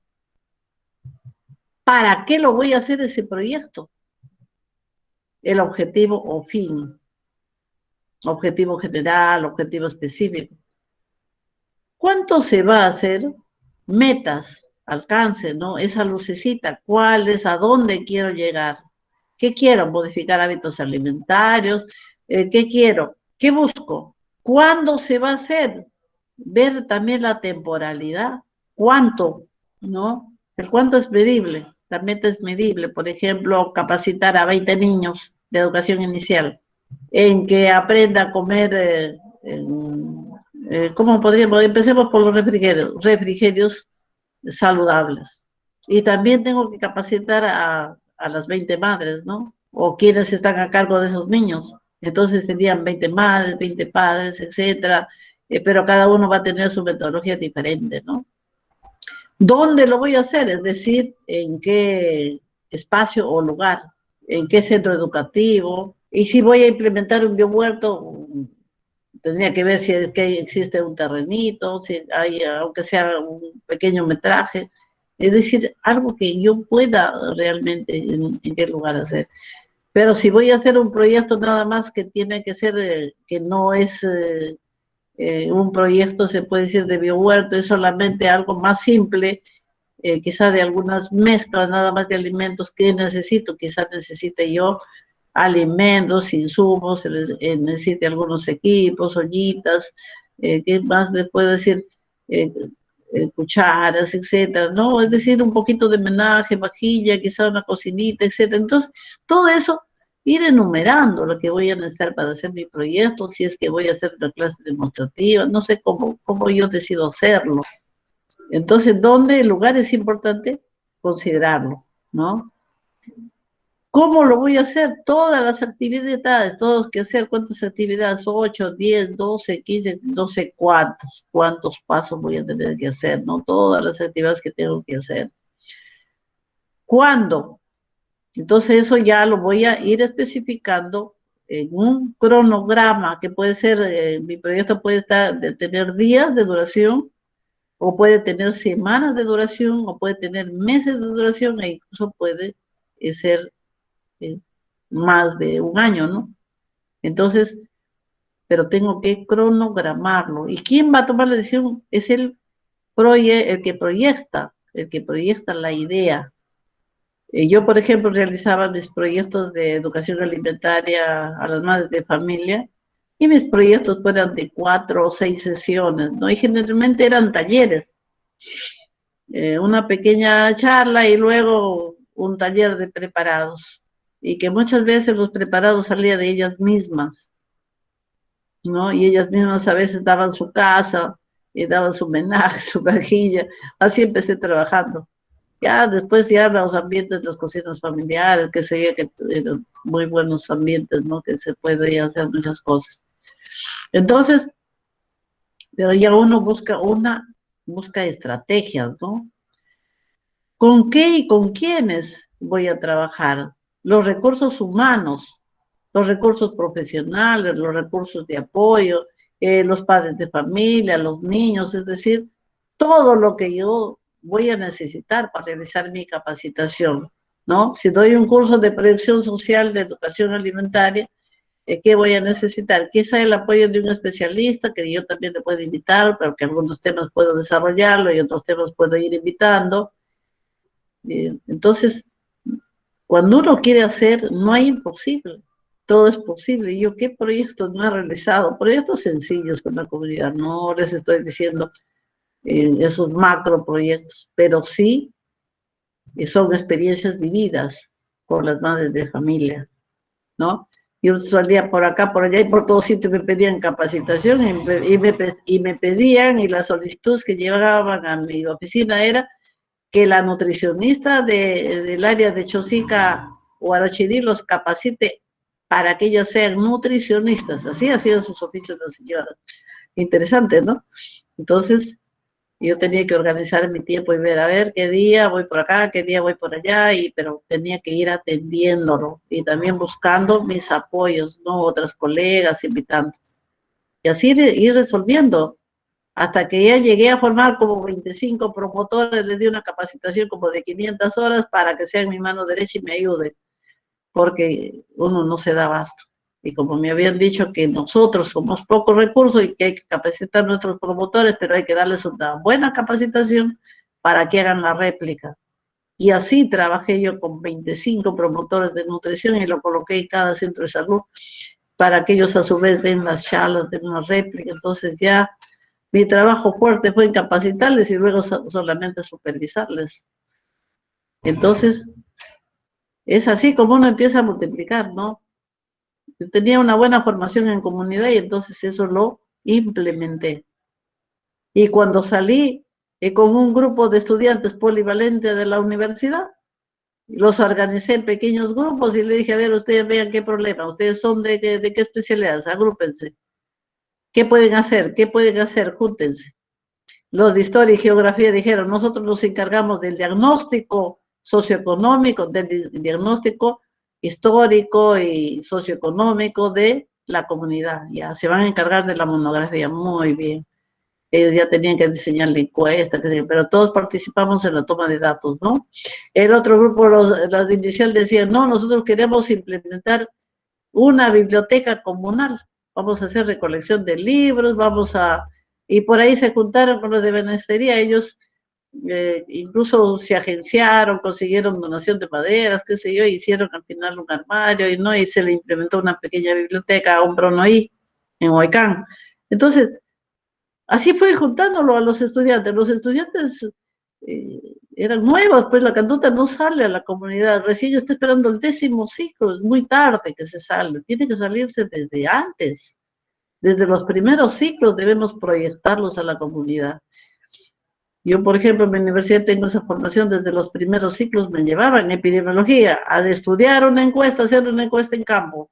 ¿para qué lo voy a hacer ese proyecto? El objetivo o fin, objetivo general, objetivo específico. ¿Cuánto se va a hacer? Metas, alcance, ¿no? Esa lucecita, ¿cuál es? ¿A dónde quiero llegar? ¿Qué quiero? ¿Modificar hábitos alimentarios? ¿Qué quiero? ¿Qué busco? ¿Cuándo se va a hacer? Ver también la temporalidad. ¿Cuánto? ¿No? El cuánto es medible. La meta es medible. Por ejemplo, capacitar a 20 niños de educación inicial en que aprenda a comer, ¿cómo podríamos? Empecemos por los refrigerios saludables. Y también tengo que capacitar a las 20 madres, ¿no? O quienes están a cargo de esos niños. Entonces serían 20 madres, 20 padres, etcétera, pero cada uno va a tener su metodología diferente, ¿no? ¿Dónde lo voy a hacer? Es decir, ¿en qué espacio o lugar? ¿En qué centro educativo? Y si voy a implementar un biohuerto, tendría que ver si es que existe un terrenito, si hay, aunque sea un pequeño metraje, es decir, algo que yo pueda realmente en qué lugar hacer. Pero si voy a hacer un proyecto nada más que tiene que ser, que no es un proyecto, se puede decir, de biohuerto, es solamente algo más simple, quizá de algunas mezclas nada más de alimentos que necesito, quizás necesite yo alimentos, insumos, necesite algunos equipos, ollitas, ¿qué más les puedo decir? Eh, cucharas, etcétera, ¿no? Es decir, un poquito de menaje, vajilla, quizá una cocinita, etcétera. Entonces, todo eso, ir enumerando lo que voy a necesitar para hacer mi proyecto, si es que voy a hacer una clase demostrativa, no sé cómo yo decido hacerlo. Entonces, ¿dónde el lugar es importante? Considerarlo, ¿no? ¿Cómo lo voy a hacer? Todas las actividades, todos que hacer, ¿cuántas actividades? 8, 10, 12, 15, no sé cuántos pasos voy a tener que hacer, ¿no? Todas las actividades que tengo que hacer. ¿Cuándo? Entonces eso ya lo voy a ir especificando en un cronograma que puede ser, mi proyecto puede tener días de duración, o puede tener semanas de duración, o puede tener meses de duración, e incluso puede ser más de un año, ¿no? Entonces, pero tengo que cronogramarlo. ¿Y quién va a tomar la decisión? Es el que proyecta la idea. Yo, por ejemplo, realizaba mis proyectos de educación alimentaria a las madres de familia, y mis proyectos eran de 4 o 6 sesiones, ¿no? Y generalmente eran talleres, una pequeña charla y luego un taller de preparados, y que muchas veces los preparados salían de ellas mismas, ¿no? Y ellas mismas a veces daban su casa, y daban su menaje, su vajilla. Así empecé trabajando. Ya después ya los ambientes, las cocinas familiares, que sé yo, que eran muy buenos ambientes, ¿no? Que se puede hacer muchas cosas. Entonces, pero ya uno busca estrategias, ¿no? ¿Con qué y con quiénes voy a trabajar? Los recursos humanos, los recursos profesionales, los recursos de apoyo, los padres de familia, los niños, es decir, todo lo que yo voy a necesitar para realizar mi capacitación, ¿no? Si doy un curso de proyección social de educación alimentaria, ¿qué voy a necesitar? Quizá el apoyo de un especialista, que yo también le puedo invitar, pero que algunos temas puedo desarrollarlo y otros temas puedo ir invitando. Entonces, cuando uno quiere hacer, no hay imposible, todo es posible. ¿Y yo qué proyectos no he realizado? Proyectos sencillos con la comunidad, no les estoy diciendo esos macro proyectos, pero sí son experiencias vividas por las madres de familia, ¿no? Yo salía por acá, por allá y por todos sitios me pedían capacitación y me pedían, y las solicitudes que llegaban a mi oficina era que la nutricionista del área de Chosica o Arochirí los capacite para que ellas sean nutricionistas. Así ha sido sus oficios de señora. Interesante, ¿no? Entonces, yo tenía que organizar mi tiempo y ver, a ver, qué día voy por acá, qué día voy por allá, pero tenía que ir atendiéndolo y también buscando mis apoyos, ¿no? Otras colegas, invitando. Y así ir resolviendo, hasta que ya llegué a formar como 25 promotores, les di una capacitación como de 500 horas para que sean mi mano derecha y me ayuden, porque uno no se da abasto. Y como me habían dicho que nosotros somos pocos recursos y que hay que capacitar a nuestros promotores, pero hay que darles una buena capacitación para que hagan la réplica. Y así trabajé yo con 25 promotores de nutrición y lo coloqué en cada centro de salud para que ellos a su vez den las charlas, den una réplica. Entonces ya mi trabajo fuerte fue en capacitarles y luego solamente supervisarles. Entonces, es así como uno empieza a multiplicar, ¿no? Tenía una buena formación en comunidad y entonces eso lo implementé. Y cuando salí con un grupo de estudiantes polivalentes de la universidad, los organicé en pequeños grupos y le dije, a ver, ustedes vean qué problema, ustedes son de qué especialidades, agrúpense. ¿Qué pueden hacer? ¿Qué pueden hacer? Júntense. Los de historia y geografía dijeron, nosotros nos encargamos del diagnóstico socioeconómico, del diagnóstico histórico y socioeconómico de la comunidad. Ya se van a encargar de la monografía, muy bien. Ellos ya tenían que diseñar la encuesta, pero todos participamos en la toma de datos, ¿no? El otro grupo, los de inicial decían, no, nosotros queremos implementar una biblioteca comunal, vamos a hacer recolección de libros, y por ahí se juntaron con los de Benestería, ellos incluso se agenciaron, consiguieron donación de maderas, qué sé yo, hicieron al final un armario, y se le implementó una pequeña biblioteca a un Pronoí, en Huaycán. Entonces, así fue juntándolo a los estudiantes eran nuevos, pues la canduta no sale a la comunidad, recién está esperando el 10º ciclo, es muy tarde que se sale, tiene que salirse desde antes, desde los primeros ciclos debemos proyectarlos a la comunidad. Yo, por ejemplo, en mi universidad tengo esa formación, desde los primeros ciclos me llevaban en epidemiología a estudiar una encuesta, hacer una encuesta en campo,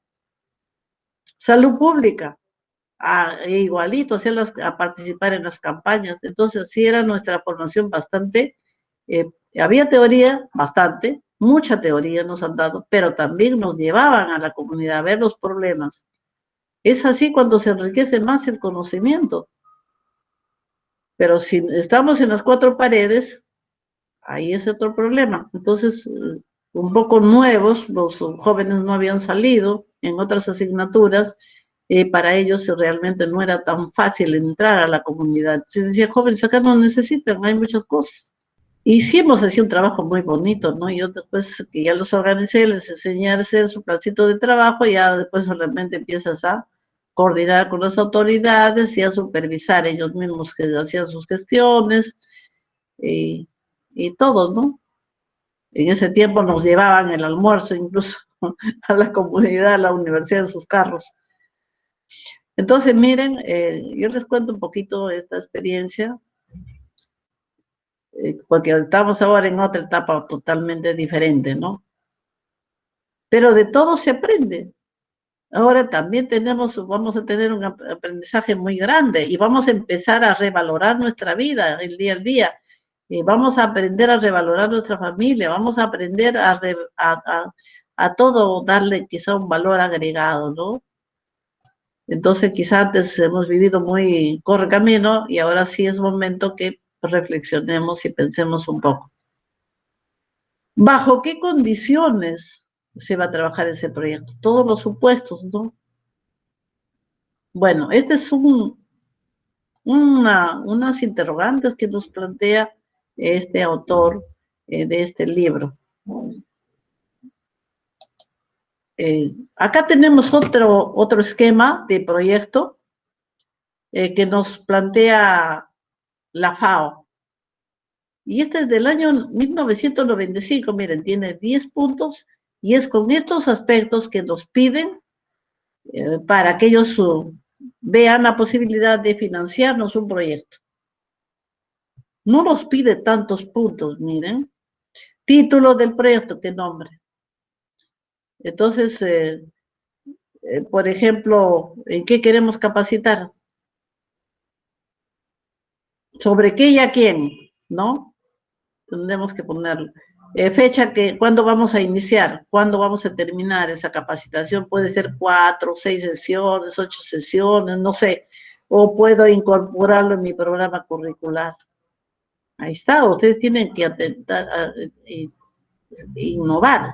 salud pública, igualito, a participar en las campañas. Entonces, sí era nuestra formación bastante, había teoría, bastante, mucha teoría nos han dado, pero también nos llevaban a la comunidad a ver los problemas. Es así cuando se enriquece más el conocimiento. Pero si estamos en las 4 paredes, ahí es otro problema. Entonces, un poco nuevos, los jóvenes no habían salido en otras asignaturas, para ellos realmente no era tan fácil entrar a la comunidad. Yo decía, jóvenes, acá no necesitan, hay muchas cosas. Y sí hemos hecho un trabajo muy bonito, ¿no? Yo después que ya los organicé, les enseñé a hacer su plancito de trabajo, ya después solamente empiezas a coordinar con las autoridades y a supervisar ellos mismos que hacían sus gestiones y todo, ¿no? En ese tiempo nos llevaban el almuerzo incluso a la comunidad, a la universidad en sus carros. Entonces, miren, yo les cuento un poquito esta experiencia, porque estamos ahora en otra etapa totalmente diferente, ¿no? Pero de todo se aprende. Ahora también vamos a tener un aprendizaje muy grande y vamos a empezar a revalorar nuestra vida, el día al día. Vamos a aprender a revalorar nuestra familia, vamos a aprender a todo darle quizá un valor agregado, ¿no? Entonces quizá antes hemos vivido muy correcamino y ahora sí es momento que reflexionemos y pensemos un poco. ¿Bajo qué condiciones se va a trabajar ese proyecto? Todos los supuestos, ¿no? Bueno, este es unas interrogantes que nos plantea este autor de este libro. Acá tenemos otro esquema de proyecto que nos plantea la FAO. Y este es del año 1995, miren, tiene 10 puntos y es con estos aspectos que nos piden para que ellos vean la posibilidad de financiarnos un proyecto. no nos pide tantos puntos, miren. Título del proyecto, ¿qué nombre? Entonces, por ejemplo, ¿en qué queremos capacitar? ¿Sobre qué y a quién? ¿No? Tendremos que ponerlo. Fecha que, ¿cuándo vamos a iniciar? ¿Cuándo vamos a terminar esa capacitación? Puede ser 4, 6 sesiones, 8 sesiones, no sé. O puedo incorporarlo en mi programa curricular. Ahí está, ustedes tienen que atentar a innovar,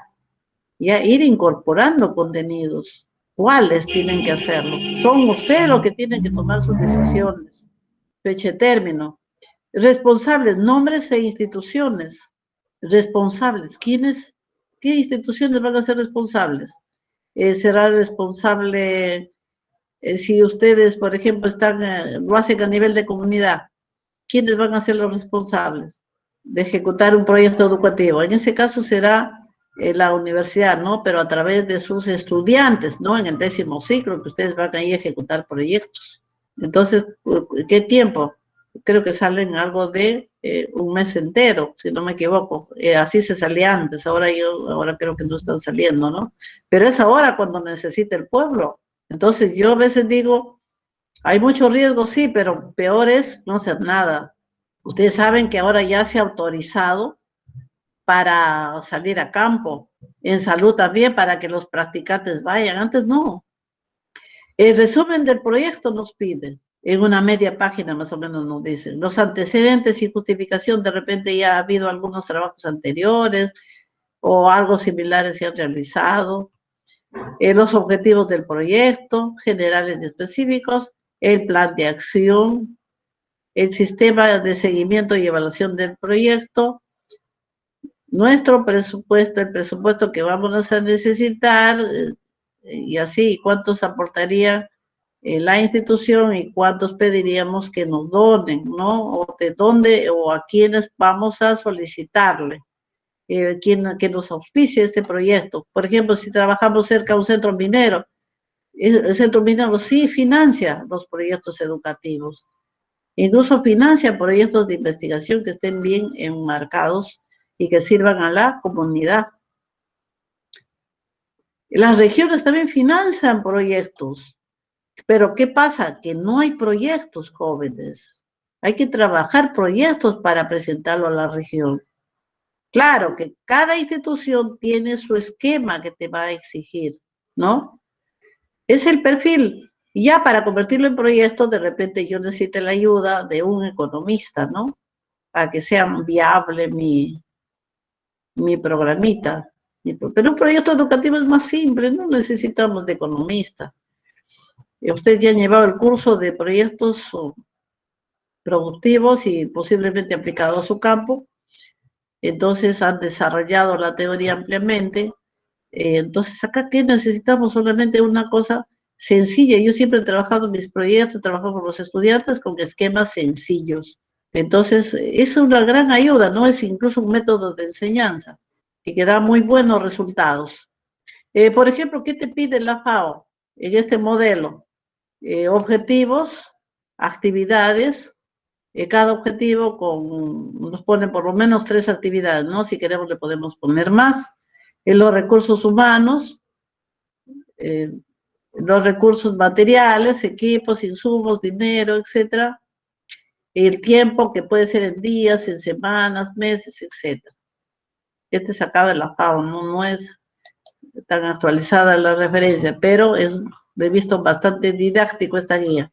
ya ir incorporando contenidos. ¿Cuáles tienen que hacerlo? Son ustedes los que tienen que tomar sus decisiones. Fecha de término. Responsables, nombres e instituciones. Responsables, ¿quiénes? ¿Qué instituciones van a ser responsables? Será responsable si ustedes, por ejemplo, lo hacen a nivel de comunidad. ¿Quiénes van a ser los responsables de ejecutar un proyecto educativo? En ese caso será la universidad, ¿no? Pero a través de sus estudiantes, ¿no? En el 10º ciclo, que ustedes van a ir a ejecutar proyectos. Entonces, ¿qué tiempo? Creo que salen algo de un mes entero, si no me equivoco. Así se salía antes, ahora creo que no están saliendo, ¿no? Pero es ahora cuando necesita el pueblo. Entonces, yo a veces digo, hay mucho riesgo, sí, pero peor es no hacer nada. Ustedes saben que ahora ya se ha autorizado para salir a campo, en salud también, para que los practicantes vayan. Antes no. El resumen del proyecto nos piden, en una media página más o menos nos dicen. Los antecedentes y justificación, de repente ya ha habido algunos trabajos anteriores o algo similares se han realizado. Los objetivos del proyecto, generales y específicos, el plan de acción, el sistema de seguimiento y evaluación del proyecto, nuestro presupuesto, el presupuesto que vamos a necesitar, y así, cuántos aportaría la institución y cuántos pediríamos que nos donen, ¿no? O de dónde o a quiénes vamos a solicitarle. Que nos auspicie este proyecto. Por ejemplo, si trabajamos cerca de un centro minero, el centro minero sí financia los proyectos educativos, incluso financia proyectos de investigación que estén bien enmarcados y que sirvan a la comunidad. Las regiones también financian proyectos, pero ¿qué pasa? Que no hay proyectos jóvenes. Hay que trabajar proyectos para presentarlo a la región. Claro que cada institución tiene su esquema que te va a exigir, ¿no? Es el perfil. Y ya para convertirlo en proyecto, de repente yo necesito la ayuda de un economista, ¿no? Para que sea viable mi programita. Pero un proyecto educativo es más simple, no necesitamos de economista. Ustedes ya han llevado el curso de proyectos productivos y posiblemente aplicado a su campo. Entonces han desarrollado la teoría ampliamente. Entonces acá, ¿qué necesitamos? Solamente una cosa sencilla. Yo siempre he trabajado en mis proyectos, trabajo con los estudiantes con esquemas sencillos. Entonces, es una gran ayuda, ¿no? Es incluso un método de enseñanza y que da muy buenos resultados. Por ejemplo, ¿qué te pide la FAO en este modelo? Objetivos, actividades, cada objetivo nos ponen por lo menos 3 actividades, ¿no? Si queremos le podemos poner más. En los recursos humanos, los recursos materiales, equipos, insumos, dinero, etcétera. El tiempo que puede ser en días, en semanas, meses, etcétera. Este es sacado de la FAO, no es tan actualizada la referencia, pero he visto bastante didáctico esta guía.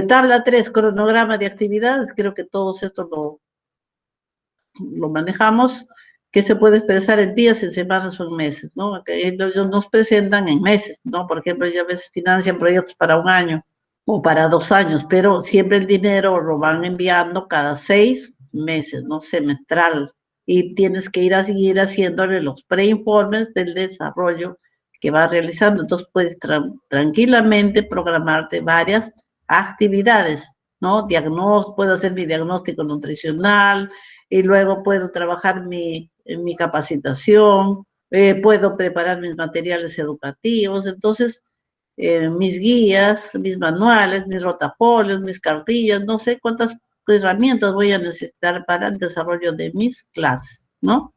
Tabla 3, cronograma de actividades, creo que todos estos lo manejamos, que se puede expresar en días, en semanas o en meses, ¿no? Ellos nos presentan en meses, ¿no? Por ejemplo, ya a veces financian proyectos para 1 año o para 2 años, pero siempre el dinero lo van enviando cada 6 meses, ¿no? Semestral. Y tienes que ir a seguir haciéndole los preinformes del desarrollo que va realizando. Entonces puedes tranquilamente programarte varias actividades, ¿no? Puedo hacer mi diagnóstico nutricional y luego puedo trabajar mi capacitación, puedo preparar mis materiales educativos. Entonces, mis guías, mis manuales, mis rotafolios, mis cartillas, no sé cuántas ¿Qué herramientas voy a necesitar para el desarrollo de mis clases, ¿no?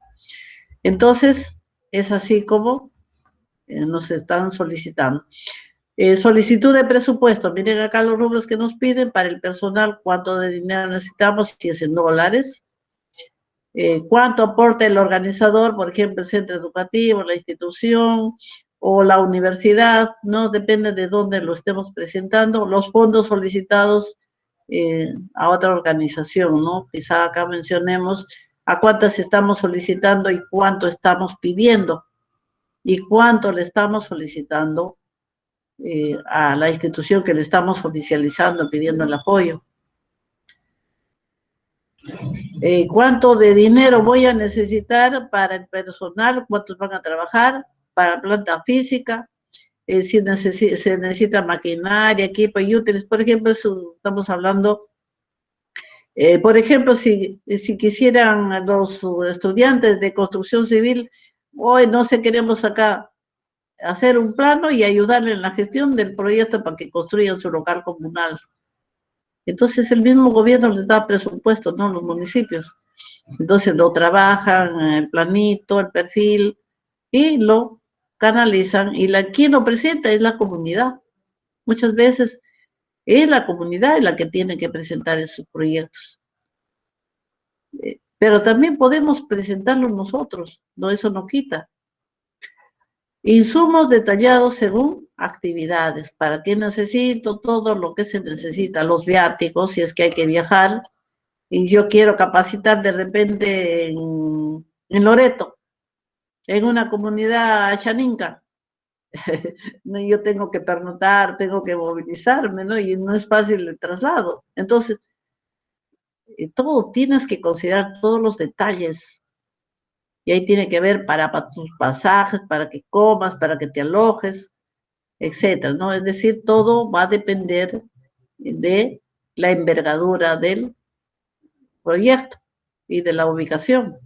Entonces, es así como nos están solicitando. Solicitud de presupuesto. Miren acá los rubros que nos piden para el personal, cuánto de dinero necesitamos, si es en dólares. Cuánto aporta el organizador, por ejemplo, el centro educativo, la institución o la universidad, ¿no? Depende de dónde lo estemos presentando. Los fondos solicitados a otra organización, ¿no? Quizá acá mencionemos a cuántas estamos solicitando y cuánto estamos pidiendo y cuánto le estamos solicitando a la institución que le estamos oficializando, pidiendo el apoyo. ¿Cuánto de dinero voy a necesitar para el personal? ¿Cuántos van a trabajar? Para planta física, si se necesita maquinaria, equipo y útiles. Por ejemplo, estamos hablando, por ejemplo, si quisieran los estudiantes de construcción civil, hoy no sé, queremos acá hacer un plano y ayudarle en la gestión del proyecto para que construyan su local comunal. Entonces el mismo gobierno les da presupuesto, ¿no? Los municipios. Entonces lo trabajan, el planito, el perfil, y lo canalizan. Y quien lo presenta es la comunidad. Muchas veces es la comunidad la que tiene que presentar esos proyectos. Pero también podemos presentarlos nosotros, no, eso no quita. Insumos detallados según actividades. ¿Para qué necesito? Todo lo que se necesita. Los viáticos, si es que hay que viajar. Y yo quiero capacitar de repente en Loreto, en una comunidad chaninca. Yo tengo que pernotar, tengo que movilizarme, ¿no? Y no es fácil el traslado. Entonces, todo tienes que considerar todos los detalles. Y ahí tiene que ver para tus pasajes, para que comas, para que te alojes, etcétera, ¿no? Es decir, todo va a depender de la envergadura del proyecto y de la ubicación,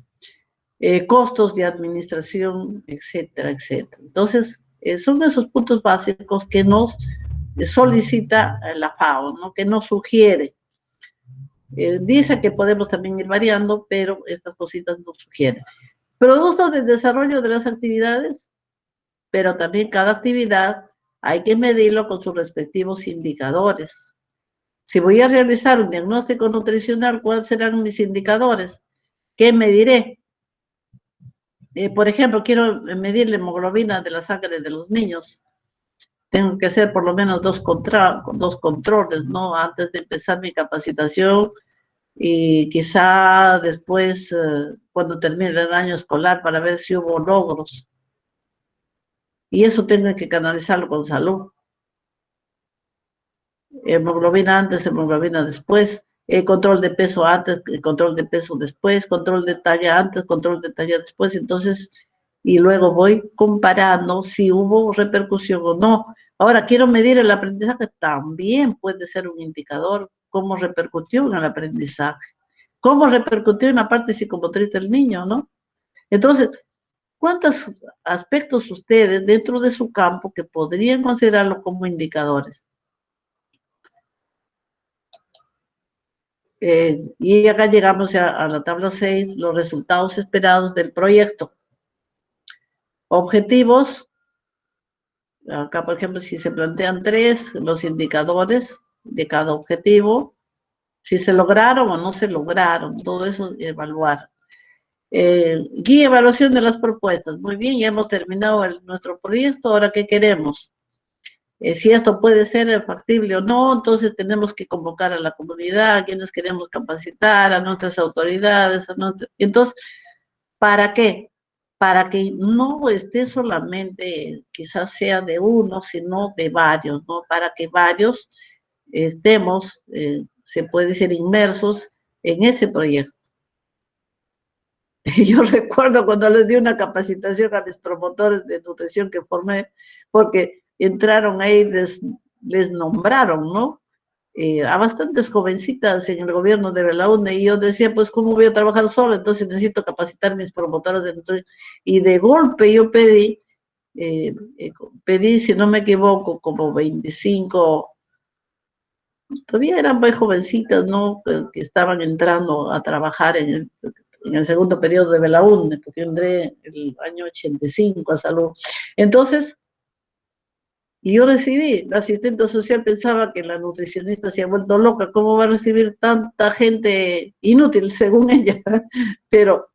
costos de administración, etcétera, etcétera. Entonces, son esos puntos básicos que nos solicita la FAO, ¿no? Que nos sugiere. Dice que podemos también ir variando, pero estas cositas nos sugieren. Productos de desarrollo de las actividades, pero también cada actividad hay que medirlo con sus respectivos indicadores. Si voy a realizar un diagnóstico nutricional, ¿cuáles serán mis indicadores? ¿Qué mediré? Por ejemplo, quiero medir la hemoglobina de la sangre de los niños. Tengo que hacer por lo menos dos controles, ¿no? Antes de empezar mi capacitación y quizá después, cuando termine el año escolar, para ver si hubo logros. Y eso tengo que canalizarlo con salud. Hemoglobina antes, hemoglobina después, control de peso antes, control de peso después, control de talla antes, control de talla después. Entonces, y luego voy comparando si hubo repercusión o no. Ahora, quiero medir el aprendizaje, también puede ser un indicador, cómo repercutió en el aprendizaje, cómo repercutió en la parte psicomotriz del niño, ¿no? Entonces, ¿cuántos aspectos ustedes dentro de su campo que podrían considerarlo como indicadores? Y acá llegamos ya a la tabla 6, los resultados esperados del proyecto. Objetivos, acá por ejemplo si se plantean 3, los indicadores de cada objetivo, si se lograron o no se lograron, todo eso evaluar. Guía evaluación de las propuestas. Muy bien, ya hemos terminado nuestro proyecto, ahora ¿qué queremos? Si esto puede ser factible o no, entonces tenemos que convocar a la comunidad, a quienes queremos capacitar, a nuestras autoridades, entonces, ¿para qué? Para que no esté solamente, quizás sea de uno, sino de varios, ¿no? Para que varios estemos, se puede decir, inmersos en ese proyecto. Yo recuerdo cuando les di una capacitación a mis promotores de nutrición que formé, porque entraron ahí, les nombraron, ¿no? A bastantes jovencitas en el gobierno de Belaúnde, y yo decía, pues, ¿cómo voy a trabajar sola? Entonces necesito capacitar a mis promotores de nutrición. Y de golpe yo pedí, si no me equivoco, como 25 todavía eran muy jovencitas, ¿no? Que estaban entrando a trabajar en el segundo periodo de Belaúnde, porque yo entré el año 85 a salud. Entonces, yo decidí, la asistente social pensaba que la nutricionista se ha vuelto loca, ¿cómo va a recibir tanta gente inútil, según ella? Pero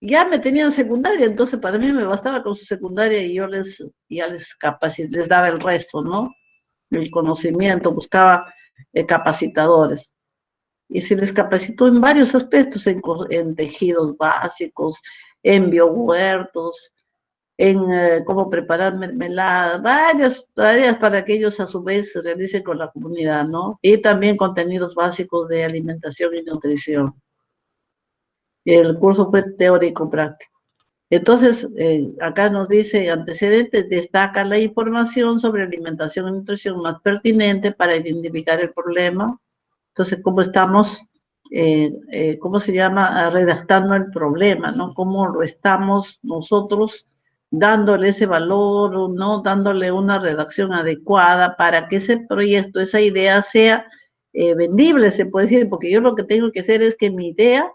ya me tenían secundaria, entonces para mí me bastaba con su secundaria y yo ya les daba el resto, ¿no? El conocimiento, buscaba capacitadores. Y se les capacitó en varios aspectos, en tejidos básicos, en biohuertos, en cómo preparar mermelada, varias tareas para que ellos a su vez se realicen con la comunidad, ¿no? Y también contenidos básicos de alimentación y nutrición. El curso fue teórico práctico. Entonces, acá nos dice antecedentes, destaca la información sobre alimentación y nutrición más pertinente para identificar el problema. Entonces, ¿cómo estamos, cómo se llama, redactando el problema, ¿no? ¿Cómo lo estamos nosotros dándole ese valor, ¿no? Dándole una redacción adecuada para que ese proyecto, esa idea sea vendible, se puede decir, porque yo lo que tengo que hacer es que mi idea,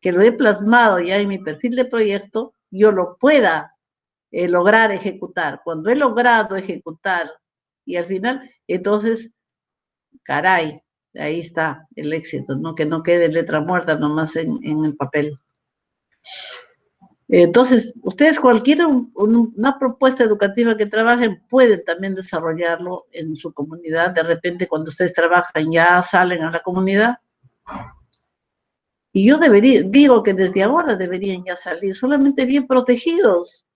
que lo he plasmado ya en mi perfil de proyecto, yo lo pueda lograr ejecutar. Cuando he logrado ejecutar y al final, entonces, caray, ahí está el éxito, ¿no? Que no quede letra muerta nomás en el papel. Entonces, ustedes cualquier una propuesta educativa que trabajen, pueden también desarrollarlo en su comunidad. De repente, cuando ustedes trabajan, ya salen a la comunidad. Y yo digo que desde ahora deberían ya salir, solamente bien protegidos.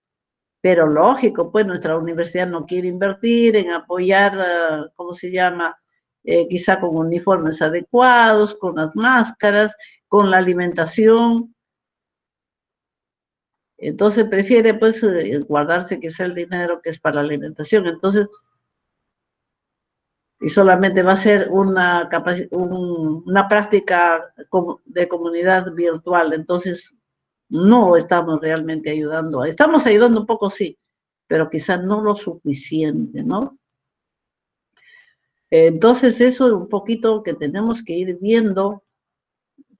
Pero lógico, pues nuestra universidad no quiere invertir en apoyar, ¿cómo se llama? Quizá con uniformes adecuados, con las máscaras, con la alimentación. Entonces prefiere pues guardarse quizá el dinero que es para la alimentación. Entonces, y solamente va a ser una práctica de comunidad virtual. Entonces, no estamos realmente ayudando. Estamos ayudando un poco, sí, pero quizá no lo suficiente, ¿no? Entonces, eso es un poquito que tenemos que ir viendo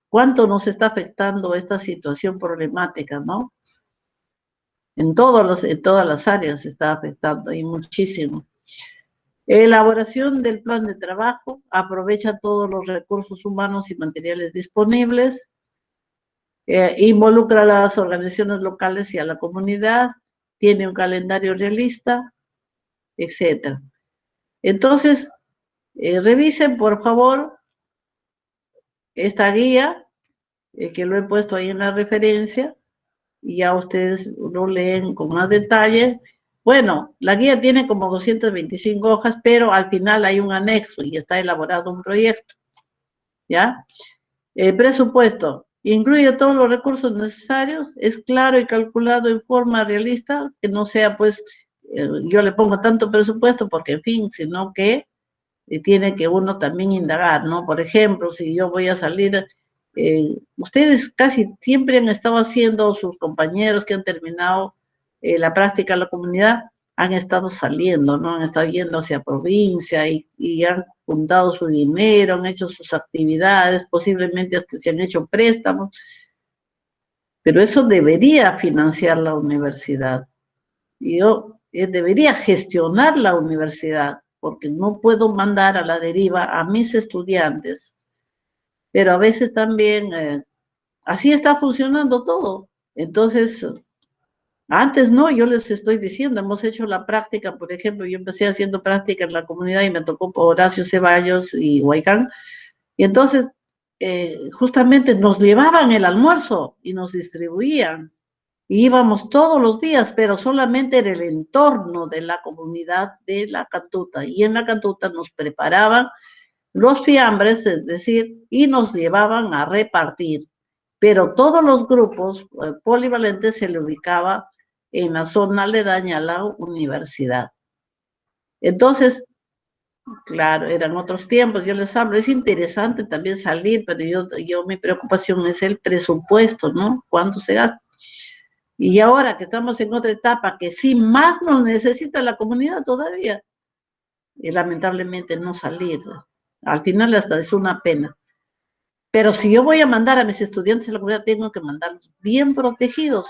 cuánto nos está afectando esta situación problemática, ¿no? En todas las áreas se está afectando y muchísimo. Elaboración del plan de trabajo, aprovecha todos los recursos humanos y materiales disponibles, involucra a las organizaciones locales y a la comunidad, tiene un calendario realista, etc. Entonces, revisen por favor esta guía, que lo he puesto ahí en la referencia, y ya ustedes lo leen con más detalle. Bueno, la guía tiene como 225 hojas, pero al final hay un anexo y está elaborado un proyecto, ¿ya? Presupuesto. Incluye todos los recursos necesarios, es claro y calculado en forma realista, que no sea pues, yo le pongo tanto presupuesto porque en fin, sino que tiene que uno también indagar, ¿no? Por ejemplo, si yo voy a salir, ustedes casi siempre han estado haciendo, sus compañeros que han terminado la práctica en la comunidad, han estado saliendo, ¿no? Han estado yendo hacia provincia y han juntado su dinero, han hecho sus actividades, posiblemente hasta se han hecho préstamos, pero eso debería financiar la universidad. Yo debería gestionar la universidad, porque no puedo mandar a la deriva a mis estudiantes, pero a veces también así está funcionando todo. Entonces, antes no, yo les estoy diciendo, hemos hecho la práctica, por ejemplo, yo empecé haciendo práctica en la comunidad y me tocó Horacio Ceballos y Huaycán, y entonces justamente nos llevaban el almuerzo y nos distribuían. Y íbamos todos los días, pero solamente en el entorno de la comunidad de la Cantuta. Y en la Cantuta nos preparaban los fiambres, es decir, y nos llevaban a repartir. Pero todos los grupos polivalentes se le ubicaba en la zona aledaña a la universidad. Entonces, claro, eran otros tiempos, yo les hablo, es interesante también salir, pero mi preocupación es el presupuesto, ¿no? ¿Cuánto se gasta? Y ahora que estamos en otra etapa que sí más nos necesita la comunidad todavía. y lamentablemente no salir. Al final hasta es una pena. Pero si yo voy a mandar a mis estudiantes a la comunidad, tengo que mandarlos bien protegidos.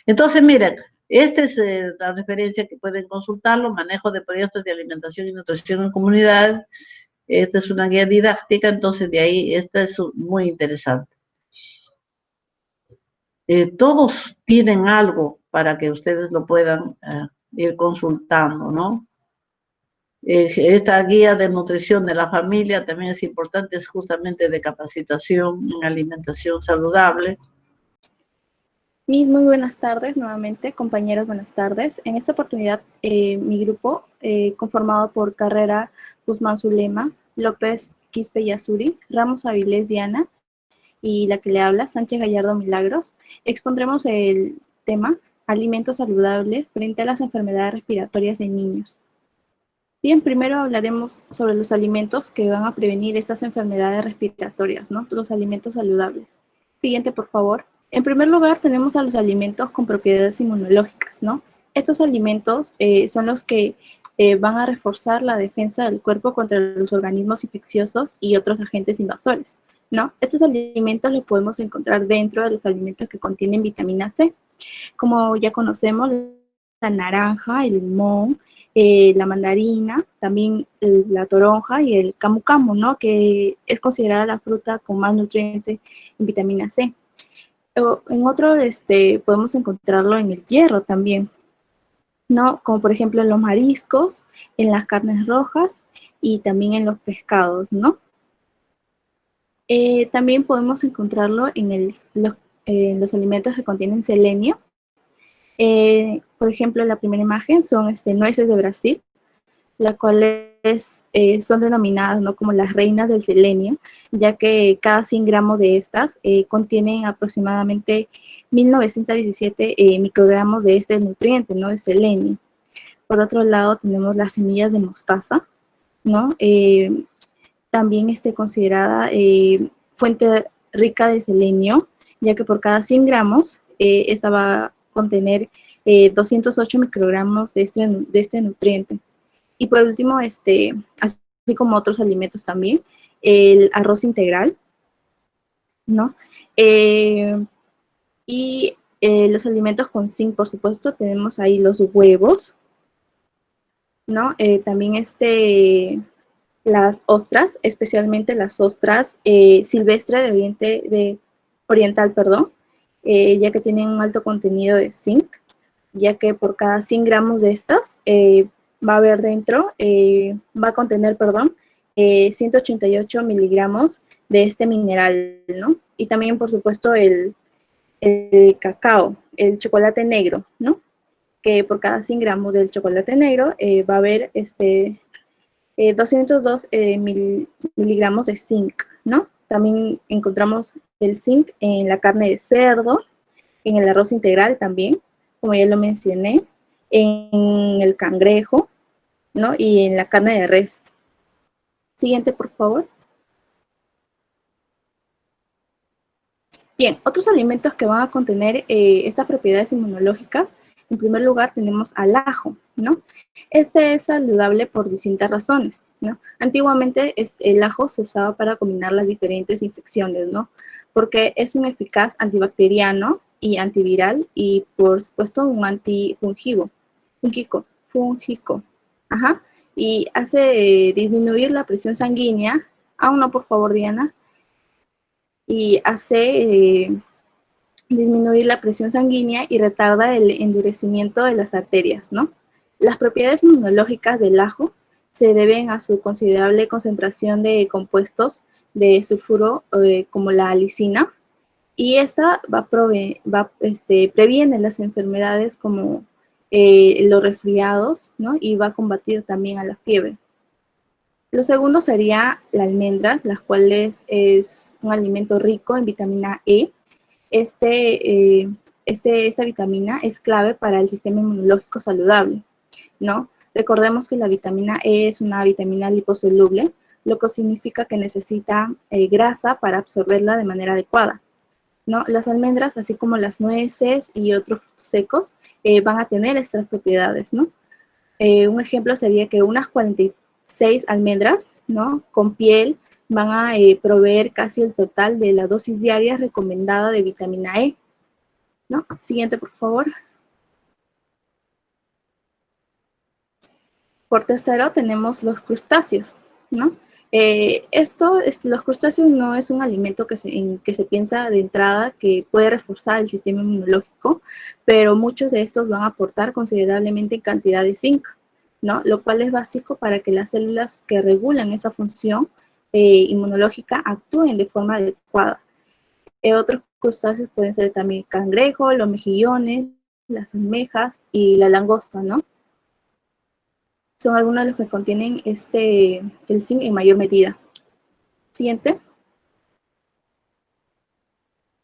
Entonces, miren, esta es la referencia que pueden consultarlo, manejo de proyectos de alimentación y nutrición en comunidad. Esta es una guía didáctica, entonces de ahí, esta es muy interesante. Todos tienen algo para que ustedes lo puedan ir consultando, ¿no? Esta guía de nutrición de la familia también es importante, es justamente de capacitación en alimentación saludable. Mis muy buenas tardes nuevamente, compañeros, buenas tardes. En esta oportunidad, mi grupo, conformado por Carrera Guzmán Zulema, López Quispe Yasuri, Ramos Avilés Diana y la que le habla, Sánchez Gallardo Milagros, expondremos el tema alimentos saludables frente a las enfermedades respiratorias en niños. Bien, primero hablaremos sobre los alimentos que van a prevenir estas enfermedades respiratorias, ¿no? Los alimentos saludables. Siguiente, por favor. En primer lugar, tenemos a los alimentos con propiedades inmunológicas, ¿no? Estos alimentos son los que van a reforzar la defensa del cuerpo contra los organismos infecciosos y otros agentes invasores, ¿no? Estos alimentos los podemos encontrar dentro de los alimentos que contienen vitamina C. Como ya conocemos, la naranja, el limón, la mandarina, también la toronja y el camu camu, ¿no? Que es considerada la fruta con más nutrientes en vitamina C. En otro, podemos encontrarlo en el hierro también, ¿no? Como por ejemplo en los mariscos, en las carnes rojas y también en los pescados, ¿no? También podemos encontrarlo en los alimentos que contienen selenio. Por ejemplo, la primera imagen son nueces de Brasil, las cuales son denominadas, ¿no?, como las reinas del selenio, ya que cada 100 gramos de estas contienen aproximadamente 1917 microgramos de este nutriente, ¿no?, de selenio. Por otro lado, tenemos las semillas de mostaza, ¿no? También considerada fuente rica de selenio, ya que por cada 100 gramos esta va a contener 208 microgramos de este nutriente. Y por último, así como otros alimentos también, el arroz integral, ¿no? Y los alimentos con zinc, por supuesto, tenemos ahí los huevos, ¿no? También las ostras, especialmente las ostras silvestres de oriental, perdón, ya que tienen un alto contenido de zinc, ya que por cada 100 gramos de estas va a haber dentro, va a contener, perdón, 188 miligramos de este mineral, ¿no? Y también, por supuesto, el cacao, el chocolate negro, ¿no? Que por cada 100 gramos del chocolate negro va a haber 202 miligramos de zinc, ¿no? También encontramos el zinc en la carne de cerdo, en el arroz integral también, como ya lo mencioné, en el cangrejo, ¿no? Y en la carne de res. Siguiente, por favor. Bien, otros alimentos que van a contener estas propiedades inmunológicas, en primer lugar tenemos al ajo, ¿no? Este es saludable por distintas razones, ¿no? Antiguamente el ajo se usaba para combinar las diferentes infecciones, ¿no? Porque es un eficaz antibacteriano y antiviral y, por supuesto, un antifungivo, fúngico, ajá, y hace disminuir la presión sanguínea. Aún no, por favor, Diana. Y hace disminuir la presión sanguínea y retarda el endurecimiento de las arterias, ¿no? Las propiedades inmunológicas del ajo se deben a su considerable concentración de compuestos de sulfuro como la alicina, y esta previene las enfermedades como los resfriados, ¿no? Y va a combatir también a la fiebre. Lo segundo sería la almendra, las cuales es un alimento rico en vitamina E. Esta vitamina es clave para el sistema inmunológico saludable, ¿no? Recordemos que la vitamina E es una vitamina liposoluble, lo que significa que necesita grasa para absorberla de manera adecuada, ¿no? Las almendras, así como las nueces y otros frutos secos, van a tener estas propiedades, ¿no? Un ejemplo sería que unas 6 almendras, ¿no? Con piel, van a proveer casi el total de la dosis diaria recomendada de vitamina E, ¿no? Siguiente, por favor. Por tercero, tenemos los crustáceos, ¿no? Los crustáceos no es un alimento en que se piensa de entrada que puede reforzar el sistema inmunológico, pero muchos de estos van a aportar considerablemente en cantidad de zinc, ¿no? Lo cual es básico para que las células que regulan esa función inmunológica actúen de forma adecuada. Otros crustáceos pueden ser también cangrejo, los mejillones, las almejas y la langosta, ¿no? Son algunos de los que contienen el zinc en mayor medida. Siguiente.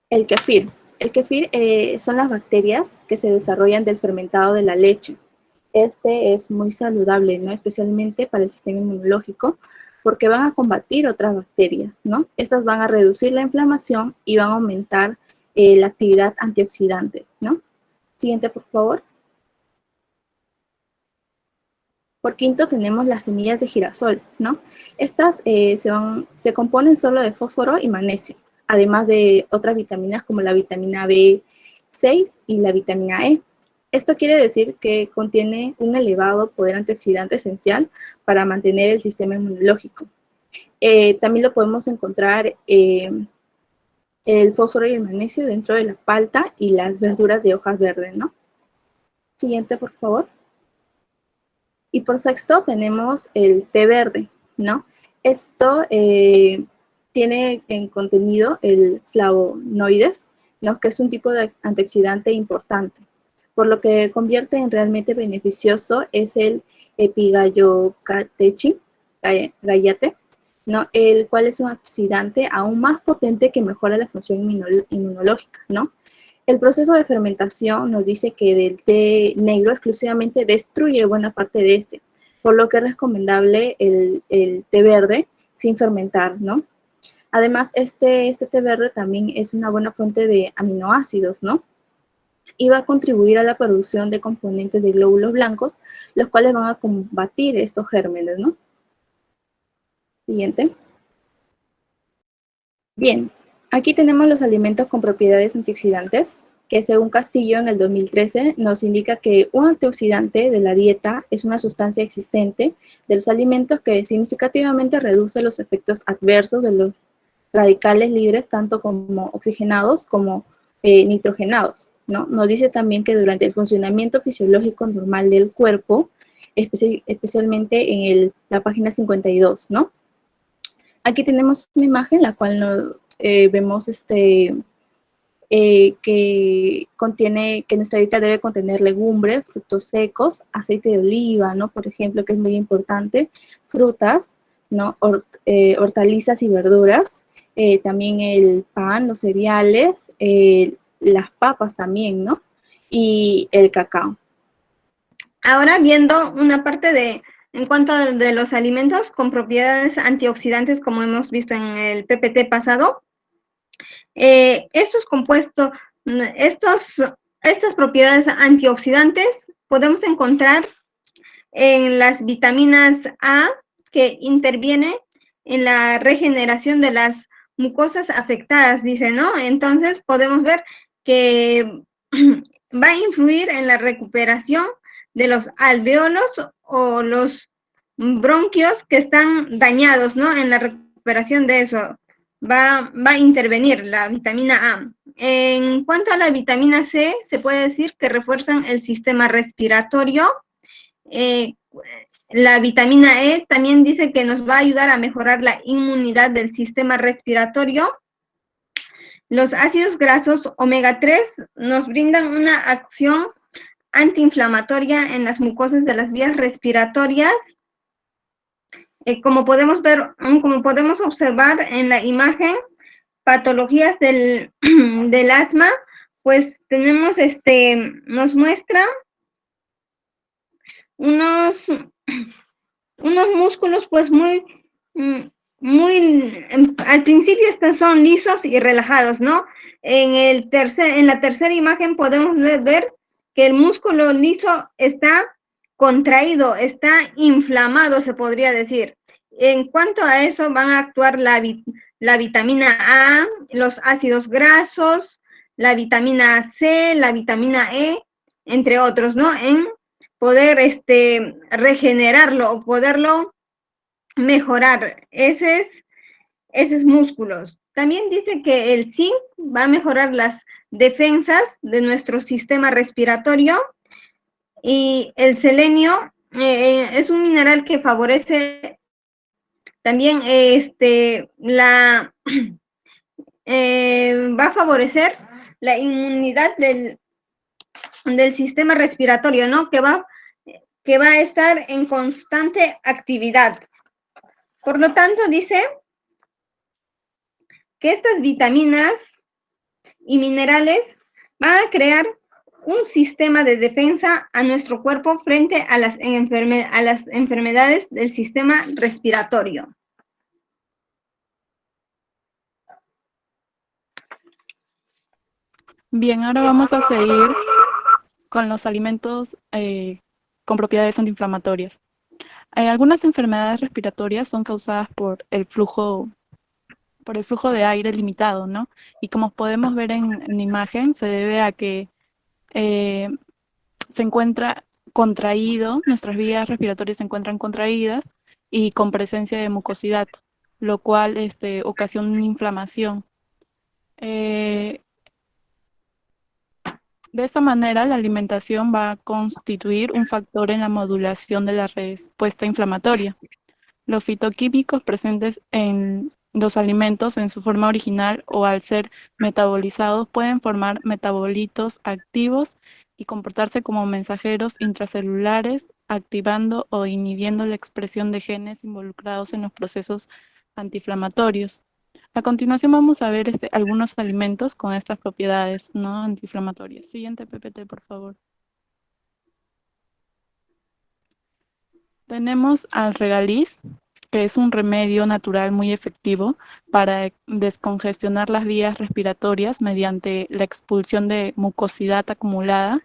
El kefir. El kefir son las bacterias que se desarrollan del fermentado de la leche. Este es muy saludable, ¿no? Especialmente para el sistema inmunológico, porque van a combatir otras bacterias, ¿no? Estas van a reducir la inflamación y van a aumentar la actividad antioxidante, ¿no? Siguiente, por favor. Por quinto tenemos las semillas de girasol, ¿no? Estas se componen solo de fósforo y magnesio, además de otras vitaminas como la vitamina B6 y la vitamina E. Esto quiere decir que contiene un elevado poder antioxidante esencial para mantener el sistema inmunológico. También lo podemos encontrar el fósforo y el magnesio dentro de la palta y las verduras de hojas verdes, ¿no? Siguiente, por favor. Y por sexto tenemos el té verde, ¿no? Esto tiene en contenido el flavonoides, ¿no? Que es un tipo de antioxidante importante. Por lo que convierte en realmente beneficioso es el epigallocatechin, gallate, ¿no? El cual es un antioxidante aún más potente que mejora la función inmunológica, ¿no? El proceso de fermentación nos dice que del té negro exclusivamente destruye buena parte de este, por lo que es recomendable el té verde sin fermentar, ¿no? Además, este té verde también es una buena fuente de aminoácidos, ¿no? Y va a contribuir a la producción de componentes de glóbulos blancos, los cuales van a combatir estos gérmenes, ¿no? Siguiente. Bien, aquí tenemos los alimentos con propiedades antioxidantes, que según Castillo en el 2013 nos indica que un antioxidante de la dieta es una sustancia existente de los alimentos que significativamente reduce los efectos adversos de los radicales libres, tanto como oxigenados como nitrogenados, ¿no? Nos dice también que durante el funcionamiento fisiológico normal del cuerpo, especialmente en la página 52, ¿no? Aquí tenemos una imagen, la cual vemos que nuestra dieta debe contener legumbres, frutos secos, aceite de oliva, ¿no? Por ejemplo, que es muy importante, frutas, ¿no? Hortalizas y verduras, también el pan, los cereales, las papas también, ¿no? Y el cacao. Ahora viendo una parte en cuanto de los alimentos con propiedades antioxidantes, como hemos visto en el PPT pasado, estos compuestos, estas propiedades antioxidantes podemos encontrar en las vitaminas A, que interviene en la regeneración de las mucosas afectadas, dice, ¿no? Entonces podemos ver que va a influir en la recuperación de los alveolos o los bronquios que están dañados, ¿no? En la recuperación de eso va a intervenir la vitamina A. En cuanto a la vitamina C, se puede decir que refuerzan el sistema respiratorio. La vitamina E también dice que nos va a ayudar a mejorar la inmunidad del sistema respiratorio. Los ácidos grasos omega 3 nos brindan una acción antiinflamatoria en las mucosas de las vías respiratorias. Como podemos ver, como podemos observar en la imagen, patologías del asma, pues tenemos nos muestra unos músculos pues al principio son lisos y relajados, ¿no? En la tercera imagen podemos ver que el músculo liso está contraído, está inflamado, se podría decir. En cuanto a eso, van a actuar la vitamina A, los ácidos grasos, la vitamina C, la vitamina E, entre otros, ¿no? En poder regenerarlo o poderlo mejorar esos músculos. También dice que el zinc va a mejorar las defensas de nuestro sistema respiratorio, y el selenio es un mineral que favorece también va a favorecer la inmunidad del sistema respiratorio, ¿no? Que va a estar en constante actividad. Por lo tanto, dice que estas vitaminas y minerales van a crear un sistema de defensa a nuestro cuerpo frente a las enfermedades del sistema respiratorio. Bien, ahora vamos a seguir con los alimentos con propiedades antiinflamatorias. Algunas enfermedades respiratorias son causadas por el flujo de aire limitado, ¿no? Y como podemos ver en la imagen, se debe a que se encuentra contraído, nuestras vías respiratorias se encuentran contraídas y con presencia de mucosidad, lo cual ocasiona una inflamación. De esta manera, la alimentación va a constituir un factor en la modulación de la respuesta inflamatoria. Los fitoquímicos presentes en los alimentos en su forma original o al ser metabolizados pueden formar metabolitos activos y comportarse como mensajeros intracelulares, activando o inhibiendo la expresión de genes involucrados en los procesos antiinflamatorios. A continuación vamos a ver algunos alimentos con estas propiedades no antiinflamatorias. Siguiente PPT, por favor. Tenemos al regaliz, que es un remedio natural muy efectivo para descongestionar las vías respiratorias mediante la expulsión de mucosidad acumulada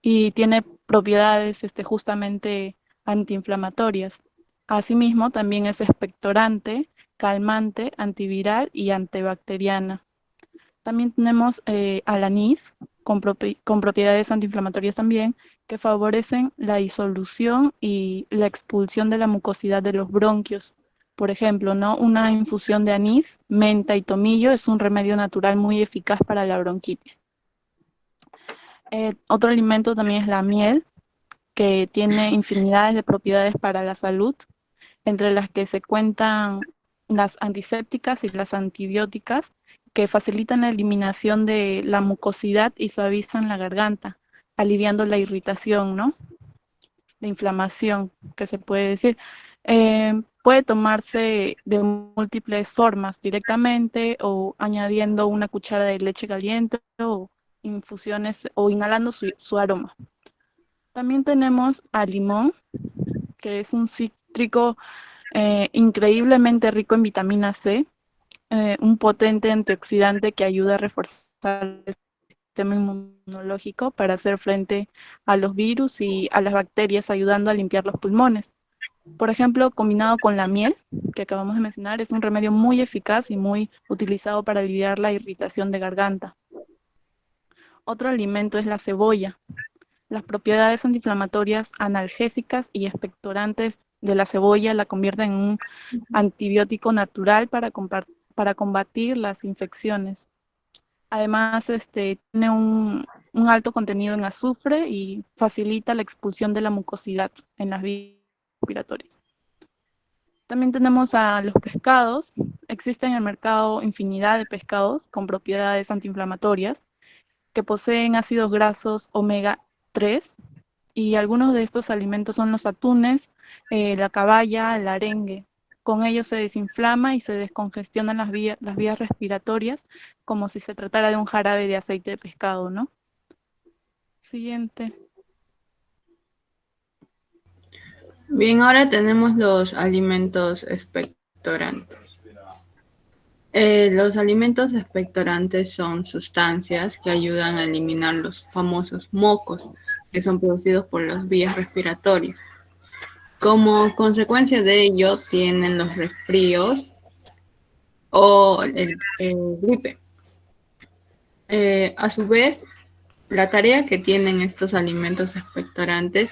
y tiene propiedades justamente antiinflamatorias. Asimismo, también es expectorante, calmante, antiviral y antibacteriana. También tenemos al anís, con propiedades antiinflamatorias también, que favorecen la disolución y la expulsión de la mucosidad de los bronquios. Por ejemplo, ¿no? Una infusión de anís, menta y tomillo es un remedio natural muy eficaz para la bronquitis. Otro alimento también es la miel, que tiene infinidades de propiedades para la salud, entre las que se cuentan las antisépticas y las antibióticas, que facilitan la eliminación de la mucosidad y suavizan la garganta, aliviando la irritación, ¿no? La inflamación, que se puede decir. Puede tomarse de múltiples formas, directamente o añadiendo una cuchara de leche caliente o infusiones o inhalando su aroma. También tenemos al limón, que es un cítrico increíblemente rico en vitamina C, un potente antioxidante que ayuda a reforzar el sistema inmunológico para hacer frente a los virus y a las bacterias, ayudando a limpiar los pulmones. Por ejemplo, combinado con la miel, que acabamos de mencionar, es un remedio muy eficaz y muy utilizado para aliviar la irritación de garganta. Otro alimento es la cebolla. Las propiedades antiinflamatorias, analgésicas y expectorantes de la cebolla la convierten en un antibiótico natural para combatir las infecciones. Además, tiene un alto contenido en azufre y facilita la expulsión de la mucosidad en las vías respiratorias. También tenemos a los pescados. Existe en el mercado infinidad de pescados con propiedades antiinflamatorias que poseen ácidos grasos omega 3, y algunos de estos alimentos son los atunes, la caballa, el arengue. Con ellos se desinflama y se descongestionan las vías respiratorias, como si se tratara de un jarabe de aceite de pescado, ¿no? Siguiente. Bien, ahora tenemos los alimentos expectorantes. Los alimentos expectorantes son sustancias que ayudan a eliminar los famosos mocos que son producidos por las vías respiratorias. Como consecuencia de ello, tienen los resfríos o el gripe. A su vez, la tarea que tienen estos alimentos expectorantes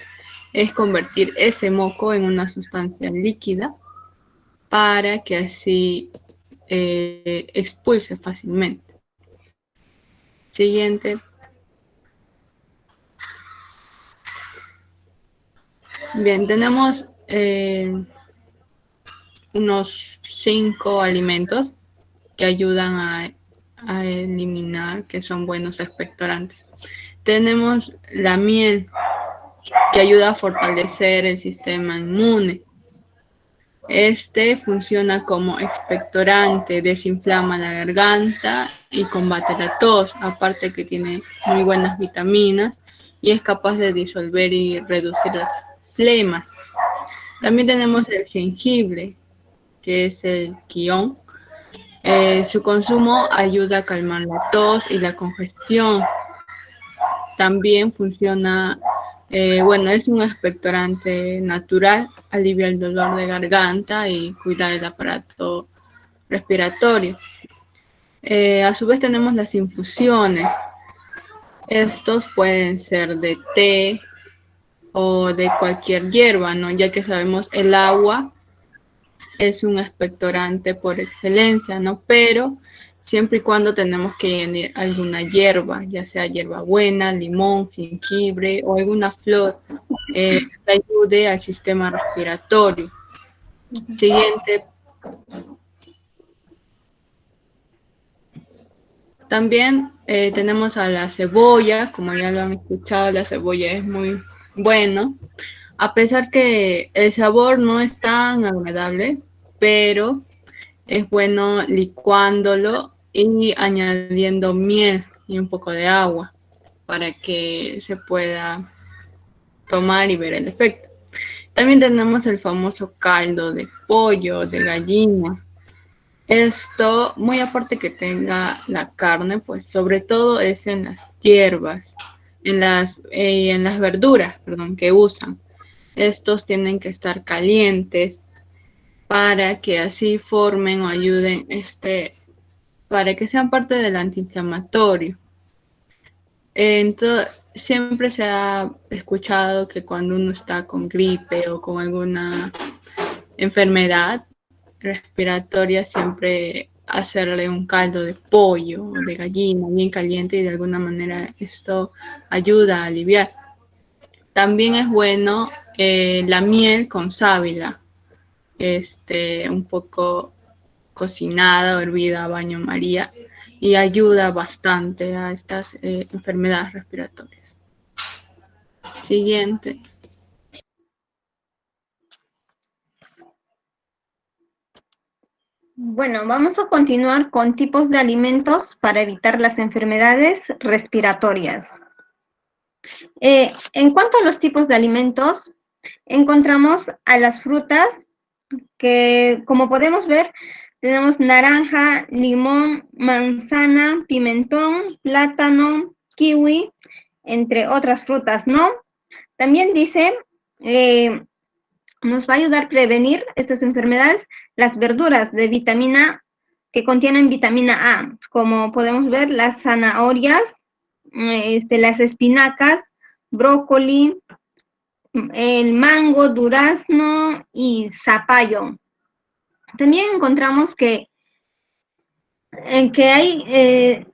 es convertir ese moco en una sustancia líquida para que así expulse fácilmente. Siguiente. Bien, tenemos unos 5 alimentos que ayudan a eliminar, que son buenos expectorantes. Tenemos la miel, que ayuda a fortalecer el sistema inmune. Este funciona como expectorante, desinflama la garganta y combate la tos, aparte que tiene muy buenas vitaminas y es capaz de disolver y reducir las flemas. También tenemos el jengibre, que es el quión. Su consumo ayuda a calmar la tos y la congestión. También funciona, es un expectorante natural, alivia el dolor de garganta y cuida el aparato respiratorio. A su vez tenemos las infusiones. Estos pueden ser de té o de cualquier hierba, ¿no? Ya que sabemos el agua es un expectorante por excelencia, ¿no? Pero siempre y cuando tenemos que añadir alguna hierba, ya sea hierbabuena, limón, jengibre o alguna flor que ayude al sistema respiratorio. Siguiente. También tenemos a la cebolla, como ya lo han escuchado, la cebolla es muy bueno, a pesar que el sabor no es tan agradable, pero es bueno licuándolo y añadiendo miel y un poco de agua para que se pueda tomar y ver el efecto. También tenemos el famoso caldo de pollo, de gallina. Esto, muy aparte que tenga la carne, pues sobre todo es en las hierbas, en las verduras, perdón, que usan. Estos tienen que estar calientes para que así formen o ayuden para que sean parte del antiinflamatorio. Entonces, siempre se ha escuchado que cuando uno está con gripe o con alguna enfermedad respiratoria, siempre hacerle un caldo de pollo o de gallina bien caliente y de alguna manera esto ayuda a aliviar. También es bueno la miel con sábila, un poco cocinada o hervida a baño María y ayuda bastante a estas enfermedades respiratorias. Siguiente. Bueno, vamos a continuar con tipos de alimentos para evitar las enfermedades respiratorias. En cuanto a los tipos de alimentos, encontramos a las frutas que, como podemos ver, tenemos naranja, limón, manzana, pimentón, plátano, kiwi, entre otras frutas, ¿no? También dice, nos va a ayudar a prevenir estas enfermedades las verduras de vitamina que contienen vitamina A, como podemos ver las zanahorias, las espinacas, brócoli, el mango, durazno y zapallo. También encontramos que hay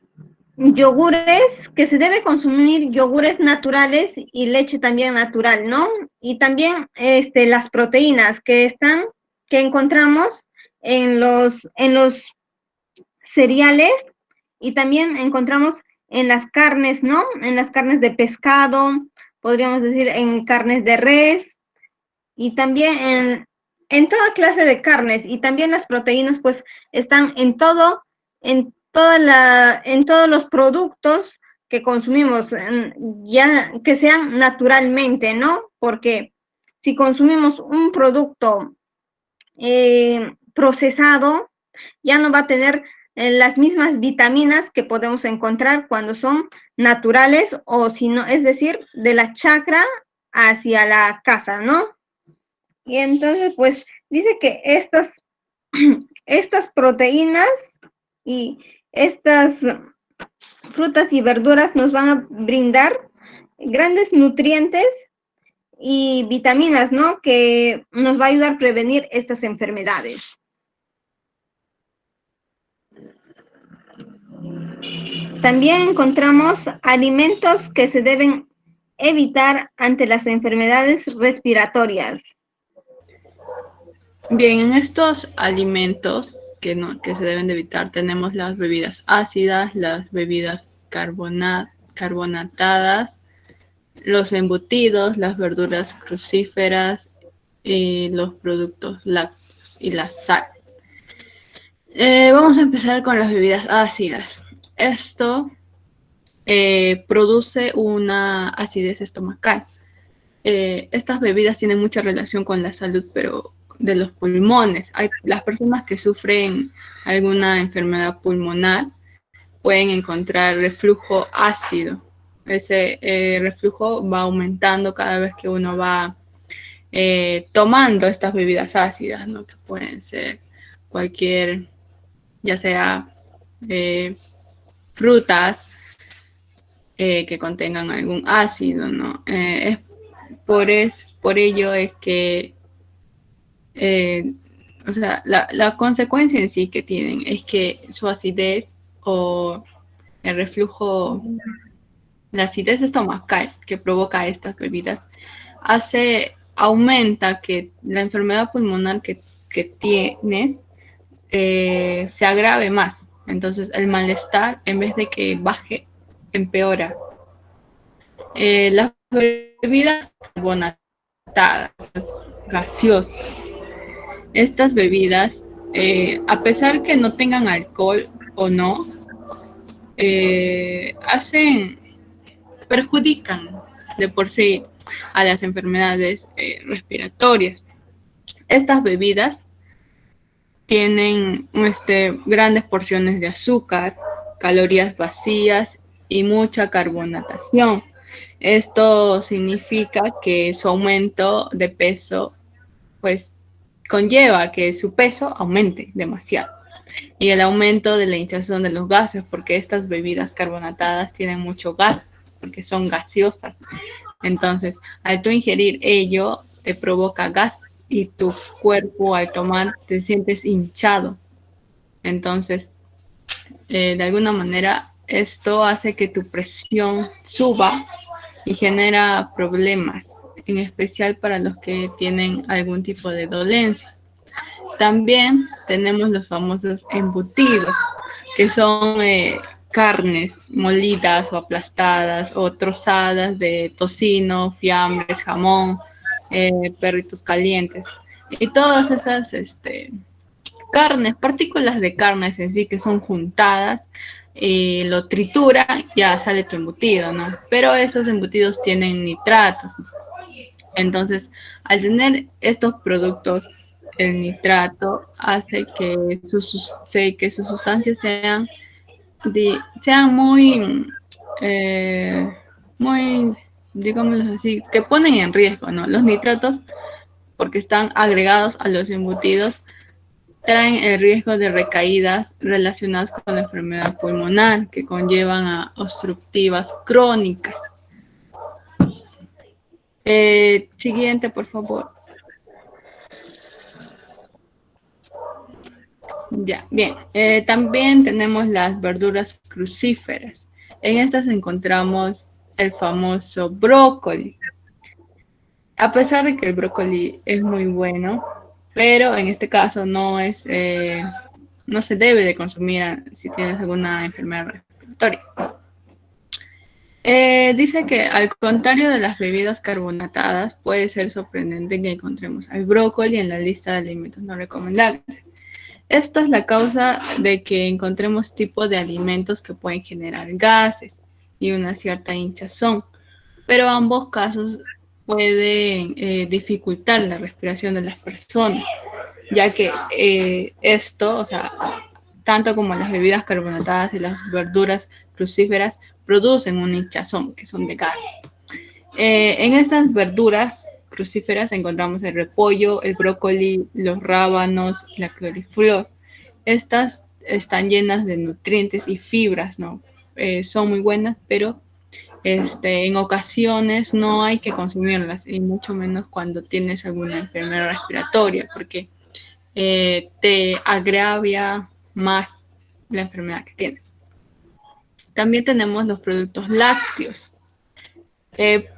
yogures, que se debe consumir yogures naturales y leche también natural, ¿no? Y también las proteínas que encontramos en los cereales y también encontramos en las carnes, ¿no? En las carnes de pescado, podríamos decir en carnes de res y también en toda clase de carnes y también las proteínas pues están en todos los productos que consumimos, ya que sean naturalmente, ¿no? Porque si consumimos un producto procesado, ya no va a tener las mismas vitaminas que podemos encontrar cuando son naturales, o si no, es decir, de la chacra hacia la casa, ¿no? Y entonces, pues, dice que estas proteínas y estas frutas y verduras nos van a brindar grandes nutrientes y vitaminas, ¿no? Que nos va a ayudar a prevenir estas enfermedades. También encontramos alimentos que se deben evitar ante las enfermedades respiratorias. Bien, en estos alimentos que se deben de evitar tenemos las bebidas ácidas, las bebidas carbonatadas, los embutidos, las verduras crucíferas y los productos lácteos y la sal. Vamos a empezar con las bebidas ácidas. Esto produce una acidez estomacal. Estas bebidas tienen mucha relación con la salud, pero de los pulmones. Las personas que sufren alguna enfermedad pulmonar pueden encontrar reflujo ácido. Ese reflujo va aumentando cada vez que uno va tomando estas bebidas ácidas, ¿no? Que pueden ser cualquier, ya sea frutas que contengan algún ácido, ¿no? Por ello es que o sea, la consecuencia en sí que tienen es que su acidez o el reflujo, la acidez estomacal que provoca estas bebidas, aumenta que la enfermedad pulmonar que tienes se agrave más. Entonces el malestar, en vez de que baje, empeora. Las bebidas carbonatadas, gaseosas, estas bebidas, a pesar que no tengan alcohol o no, perjudican de por sí a las enfermedades respiratorias. Estas bebidas tienen grandes porciones de azúcar, calorías vacías y mucha carbonatación. Esto significa que su aumento de peso, pues, conlleva que su peso aumente demasiado. Y el aumento de la hinchazón de los gases, porque estas bebidas carbonatadas tienen mucho gas, porque son gaseosas. Entonces, al tú ingerir ello, te provoca gas y tu cuerpo al tomar te sientes hinchado. Entonces, de alguna manera, esto hace que tu presión suba y genera problemas, en especial para los que tienen algún tipo de dolencia. También tenemos los famosos embutidos, que son carnes molidas o aplastadas o trozadas de tocino, fiambres, jamón, perritos calientes. Y todas esas carnes, partículas de carnes en sí que son juntadas, lo tritura, ya sale tu embutido, ¿no? Pero esos embutidos tienen nitratos. Entonces, al tener estos productos, el nitrato hace que sus sustancias sean muy, digámoslo así, que ponen en riesgo, ¿no? Los nitratos, porque están agregados a los embutidos, traen el riesgo de recaídas relacionadas con la enfermedad pulmonar que conllevan a obstructivas crónicas. Siguiente, por favor. Ya, bien. También tenemos las verduras crucíferas. En estas encontramos el famoso brócoli. A pesar de que el brócoli es muy bueno, pero en este caso no se debe de consumir si tienes alguna enfermedad respiratoria. Dice que al contrario de las bebidas carbonatadas, puede ser sorprendente que encontremos al brócoli en la lista de alimentos no recomendables. Esto es la causa de que encontremos tipos de alimentos que pueden generar gases y una cierta hinchazón, pero ambos casos pueden dificultar la respiración de las personas, ya que esto, o sea, tanto como las bebidas carbonatadas y las verduras crucíferas, producen un hinchazón, que son de gas. En estas verduras crucíferas encontramos el repollo, el brócoli, los rábanos, la coliflor. Estas están llenas de nutrientes y fibras, ¿no? Son muy buenas, pero en ocasiones no hay que consumirlas, y mucho menos cuando tienes alguna enfermedad respiratoria, porque te agravia más la enfermedad que tienes. También tenemos los productos lácteos.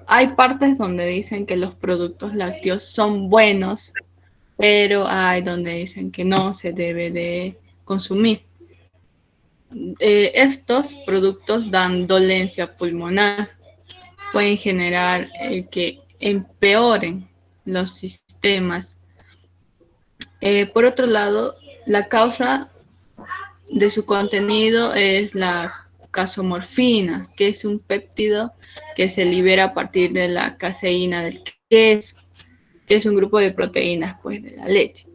Hay partes donde dicen que los productos lácteos son buenos, pero hay donde dicen que no se debe de consumir. Estos productos dan dolencia pulmonar, pueden generar que empeoren los sistemas. Por otro lado, la causa de su contenido es la casomorfina, que es un péptido que se libera a partir de la caseína del queso, que es un grupo de proteínas, pues, de la leche.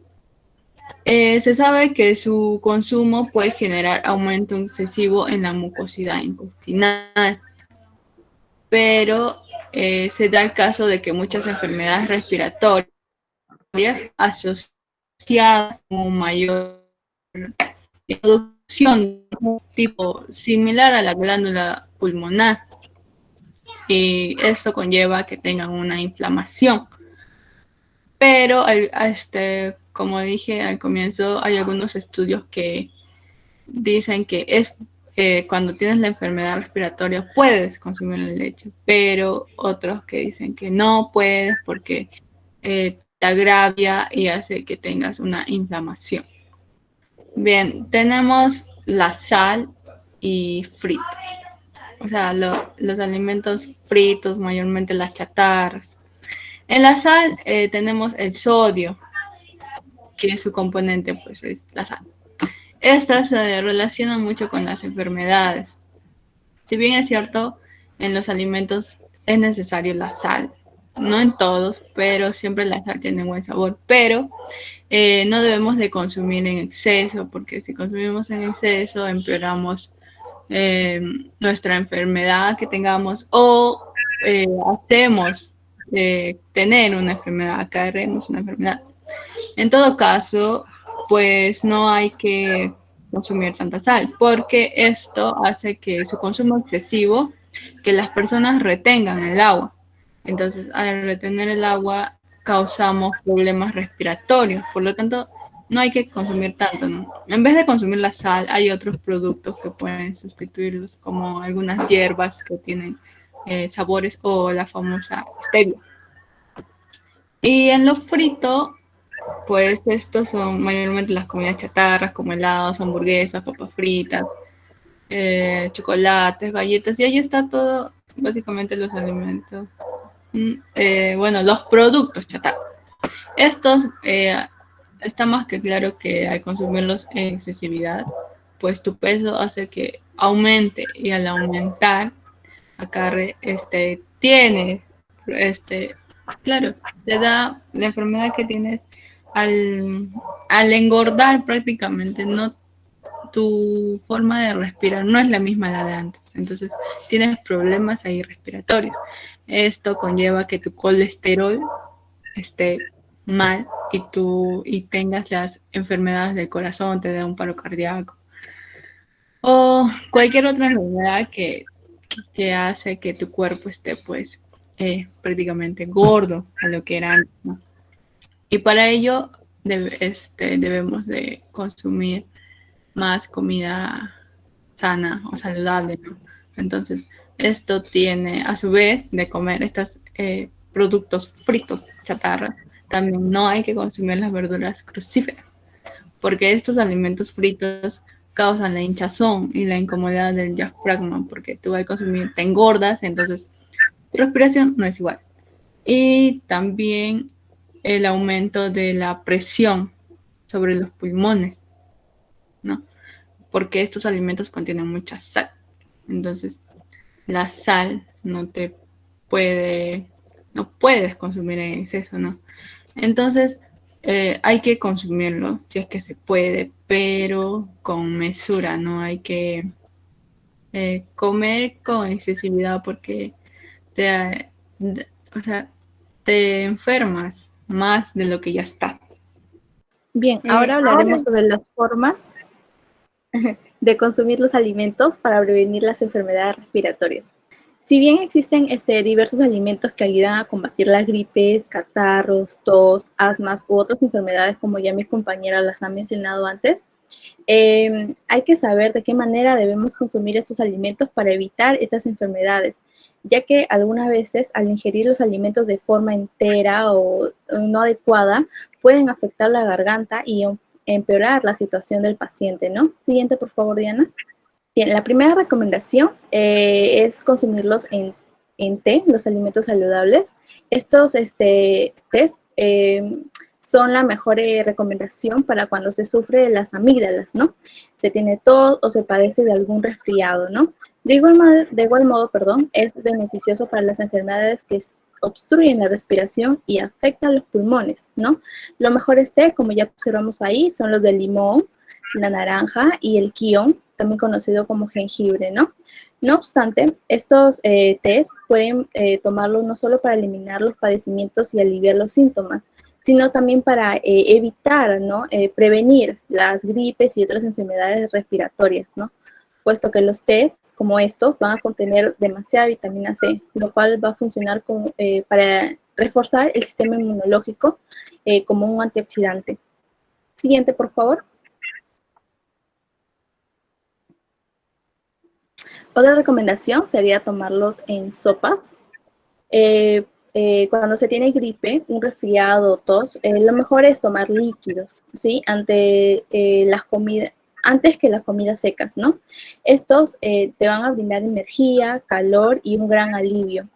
Se sabe que su consumo puede generar aumento excesivo en la mucosidad intestinal, pero se da el caso de que muchas enfermedades respiratorias asociadas con mayor producción, tipo similar a la glándula pulmonar, y esto conlleva que tengan una inflamación. Pero como dije al comienzo, hay algunos estudios que dicen que cuando tienes la enfermedad respiratoria puedes consumir la leche, pero otros que dicen que no puedes porque te agravia y hace que tengas una inflamación. Bien, tenemos la sal y frito. O sea, los alimentos fritos, mayormente las chatarras. En la sal tenemos el sodio, que su componente pues es la sal. Estas se relacionan mucho con las enfermedades. Si bien es cierto, en los alimentos es necesario la sal. No en todos, pero siempre la sal tiene buen sabor. Pero no debemos de consumir en exceso, porque si consumimos en exceso empeoramos nuestra enfermedad que tengamos, o hacemos tener una enfermedad, acarreemos una enfermedad. En todo caso, pues no hay que consumir tanta sal, porque esto hace que su consumo excesivo, que las personas retengan el agua. Entonces, al retener el agua, causamos problemas respiratorios. Por lo tanto, no hay que consumir tanto, ¿no? En vez de consumir la sal, hay otros productos que pueden sustituirlos, como algunas hierbas que tienen sabores, o la famosa stevia. Y en lo frito, pues estos son mayormente las comidas chatarras, como helados, hamburguesas, papas fritas, chocolates, galletas, y ahí está todo, básicamente los alimentos. Bueno, los productos chatarra. Estos está más que claro que al consumirlos en excesividad, pues tu peso hace que aumente, y al aumentar, claro, te da la enfermedad que tienes al engordar prácticamente, no, tu forma de respirar no es la misma la de antes, entonces tienes problemas ahí respiratorios. Esto conlleva que tu colesterol esté mal y tengas las enfermedades del corazón, te dé un paro cardíaco o cualquier otra enfermedad que hace que tu cuerpo esté pues prácticamente gordo a lo que era antes, ¿no? Y para ello debemos de consumir más comida sana o saludable, ¿no? Entonces, esto tiene, a su vez, de comer estos productos fritos, chatarra, también no hay que consumir las verduras crucíferas, porque estos alimentos fritos causan la hinchazón y la incomodidad del diafragma, porque tú al consumir te engordas, entonces tu respiración no es igual. Y también el aumento de la presión sobre los pulmones, ¿no? Porque estos alimentos contienen mucha sal. Entonces, la sal no puedes consumir en exceso, ¿no? Entonces, hay que consumirlo si es que se puede, pero con mesura, no hay que comer con excesividad porque te, o sea, te enfermas más de lo que ya está. Bien, ahora Ahora, hablaremos sobre las formas de consumir los alimentos para prevenir las enfermedades respiratorias. Si bien existen diversos alimentos que ayudan a combatir las gripes, catarros, tos, asmas u otras enfermedades, como ya mis compañeras las han mencionado antes, hay que saber de qué manera debemos consumir estos alimentos para evitar estas enfermedades, ya que algunas veces al ingerir los alimentos de forma entera o no adecuada, pueden afectar la garganta y empeorar la situación del paciente, ¿no? Siguiente, por favor, Diana. Bien, la primera recomendación es consumirlos en té, los alimentos saludables. Estos tés son la mejor recomendación para cuando se sufre de las amígdalas, ¿no? Se tiene tos o se padece de algún resfriado, ¿no? De igual modo, perdón, es beneficioso para las enfermedades que obstruyen la respiración y afectan los pulmones, ¿no? Lo mejor té, como ya observamos ahí, son los de limón, la naranja y el kion, también conocido como jengibre, ¿no? No obstante, estos tés pueden tomarlos no solo para eliminar los padecimientos y aliviar los síntomas, sino también para evitar, ¿no? Prevenir las gripes y otras enfermedades respiratorias, ¿no? Puesto que los tés como estos van a contener demasiada vitamina C, lo cual va a funcionar para reforzar el sistema inmunológico como un antioxidante. Siguiente, por favor. Otra recomendación sería tomarlos en sopas. Cuando se tiene gripe, un resfriado, tos, lo mejor es tomar líquidos, ¿sí? Antes que las comidas secas, ¿no? Estos te van a brindar energía, calor y un gran alivio.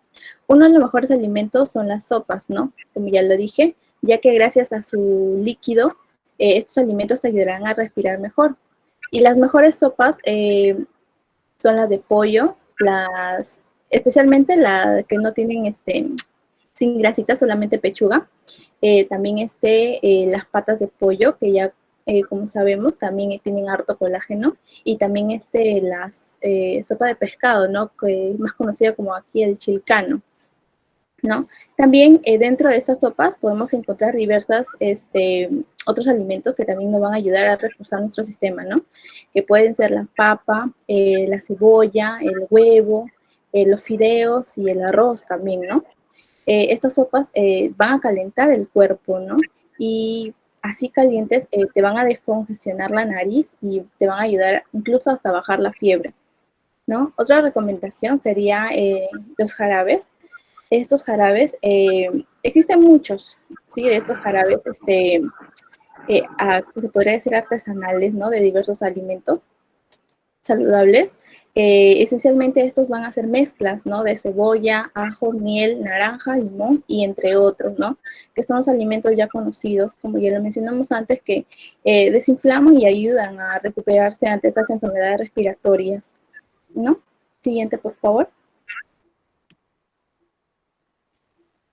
Uno de los mejores alimentos son las sopas, ¿no? Como ya lo dije, ya que gracias a su líquido, estos alimentos te ayudarán a respirar mejor. Y las mejores sopas son las de pollo, especialmente las que no tienen sin grasita, solamente pechuga. También las patas de pollo, que ya como sabemos también tienen harto colágeno. Y también las sopa de pescado, ¿no? Que es más conocida como aquí el chilcano, ¿no? También dentro de estas sopas podemos encontrar diversas otros alimentos que también nos van a ayudar a reforzar nuestro sistema, ¿no? Que pueden ser la papa, la cebolla, el huevo, los fideos y el arroz también, ¿no? Estas sopas van a calentar el cuerpo, ¿no? Y así calientes te van a descongestionar la nariz y te van a ayudar incluso hasta bajar la fiebre, ¿no? Otra recomendación sería los jarabes. Estos jarabes, existen muchos, ¿sí? De estos jarabes, se podría decir artesanales, ¿no? De diversos alimentos saludables. Esencialmente estos van a ser mezclas, ¿no? De cebolla, ajo, miel, naranja, limón y entre otros, ¿no? Que son los alimentos ya conocidos, como ya lo mencionamos antes, que desinflaman y ayudan a recuperarse ante esas enfermedades respiratorias, ¿no? Siguiente, por favor.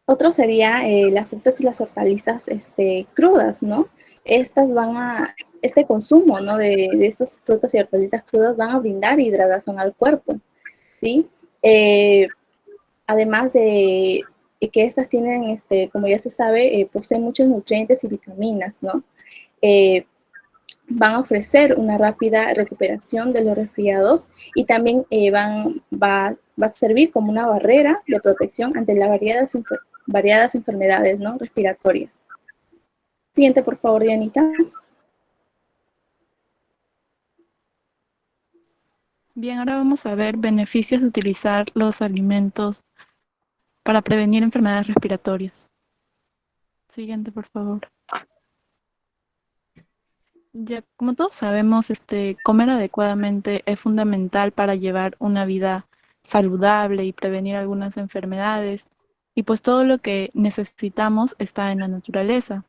Otro sería las frutas y las hortalizas crudas, ¿no? Este consumo, ¿no? De estas frutas y hortalizas crudas van a brindar hidratación al cuerpo, ¿sí? Además de que estas tienen, como ya se sabe, poseen muchos nutrientes y vitaminas, ¿no? Van a ofrecer una rápida recuperación de los resfriados y también va a servir como una barrera de protección ante las variadas enfermedades, ¿no? Respiratorias. Siguiente, por favor, Dianita. Bien, ahora vamos a ver beneficios de utilizar los alimentos para prevenir enfermedades respiratorias. Siguiente, por favor. Ya, como todos sabemos, comer adecuadamente es fundamental para llevar una vida saludable y prevenir algunas enfermedades. Y pues todo lo que necesitamos está en la naturaleza.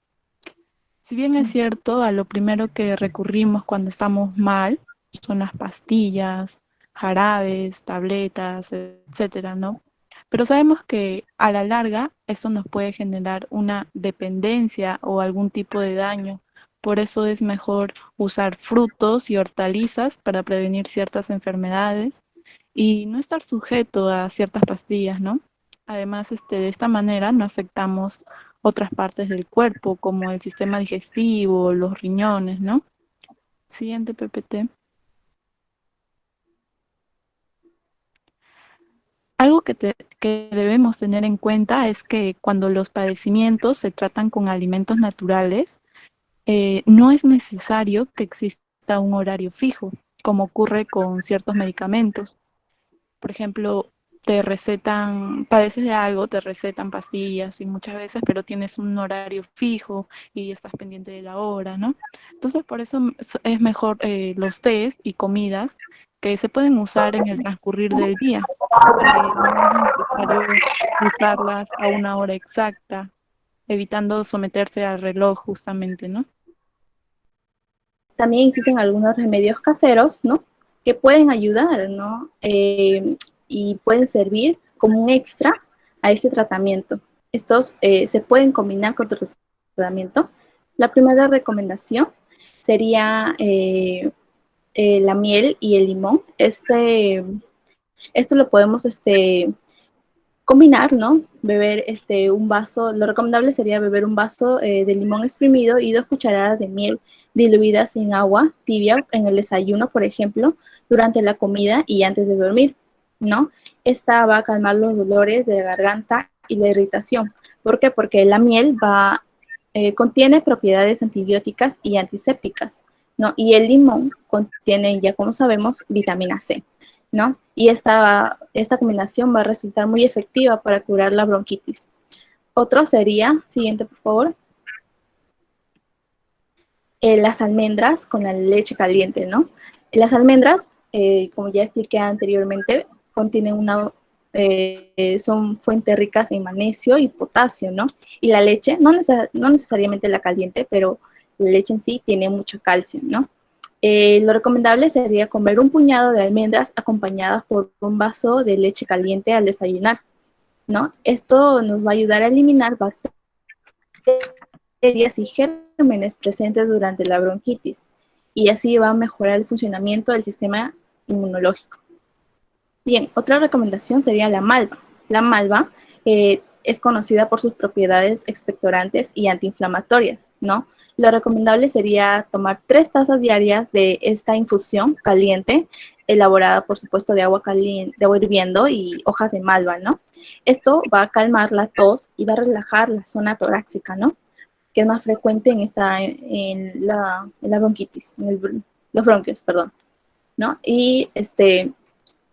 Si bien es cierto, a lo primero que recurrimos cuando estamos mal son las pastillas, jarabes, tabletas, etcétera, ¿no? Pero sabemos que a la larga eso nos puede generar una dependencia o algún tipo de daño. Por eso es mejor usar frutos y hortalizas para prevenir ciertas enfermedades y no estar sujeto a ciertas pastillas, ¿no? Además, de esta manera no afectamos otras partes del cuerpo, como el sistema digestivo, los riñones, ¿no? Siguiente PPT. Algo que debemos tener en cuenta es que cuando los padecimientos se tratan con alimentos naturales, no es necesario que exista un horario fijo, como ocurre con ciertos medicamentos. Por ejemplo, padeces de algo, te recetan pastillas y muchas veces, pero tienes un horario fijo y estás pendiente de la hora, ¿no? Entonces, por eso es mejor los tés y comidas que se pueden usar en el transcurrir del día. No es necesario usarlas a una hora exacta, evitando someterse al reloj justamente, ¿no? También existen algunos remedios caseros, ¿no? Que pueden ayudar, ¿no? Y pueden servir como un extra a este tratamiento. Estos se pueden combinar con otro tratamiento. La primera recomendación sería la miel y el limón. Esto lo podemos combinar, ¿no? Beber un vaso, lo recomendable sería beber un vaso de limón exprimido y 2 cucharadas de miel diluidas en agua tibia en el desayuno, por ejemplo, durante la comida y antes de dormir, ¿no? Esta va a calmar los dolores de garganta y la irritación. ¿Por qué? Porque la miel contiene propiedades antibióticas y antisépticas, ¿no? Y el limón contiene, ya como sabemos, vitamina C, ¿no? Y esta combinación va a resultar muy efectiva para curar la bronquitis. Otro sería, siguiente por favor, las almendras con la leche caliente, ¿no? Las almendras, como ya expliqué anteriormente, contienen son fuentes ricas en magnesio y potasio, ¿no? Y la leche, no necesariamente la caliente, pero la leche en sí tiene mucho calcio, ¿no? Lo recomendable sería comer un puñado de almendras acompañadas por un vaso de leche caliente al desayunar, ¿no? Esto nos va a ayudar a eliminar bacterias y gérmenes presentes durante la bronquitis y así va a mejorar el funcionamiento del sistema inmunológico. Bien, otra recomendación sería la malva. La malva es conocida por sus propiedades expectorantes y antiinflamatorias, ¿no? Lo recomendable sería tomar 3 tazas diarias de esta infusión caliente, elaborada, por supuesto, de agua caliente, de agua hirviendo y hojas de malva, ¿no? Esto va a calmar la tos y va a relajar la zona torácica, ¿no? Que es más frecuente en la bronquitis, los bronquios, perdón, ¿no? Y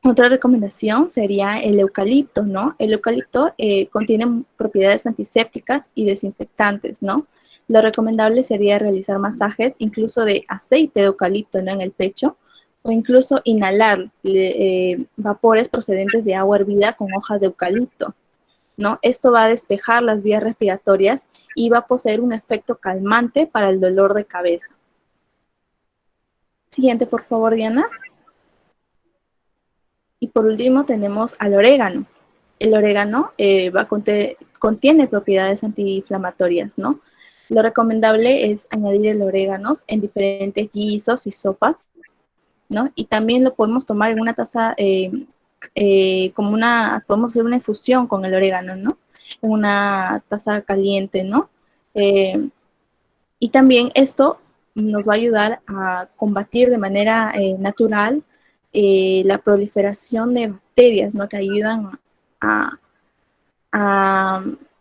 otra recomendación sería el eucalipto, ¿no? El eucalipto contiene propiedades antisépticas y desinfectantes, ¿no? Lo recomendable sería realizar masajes incluso de aceite de eucalipto, ¿no? En el pecho, o incluso inhalar vapores procedentes de agua hervida con hojas de eucalipto, ¿no? Esto va a despejar las vías respiratorias y va a poseer un efecto calmante para el dolor de cabeza. Siguiente, por favor, Diana. Y por último tenemos al orégano. El orégano contiene propiedades antiinflamatorias, ¿no? Lo recomendable es añadir el orégano en diferentes guisos y sopas, ¿no? Y también lo podemos tomar en una taza, podemos hacer una infusión con el orégano, ¿no? En una taza caliente, ¿no? Y también esto nos va a ayudar a combatir de manera natural la proliferación de bacterias, ¿no? Que ayudan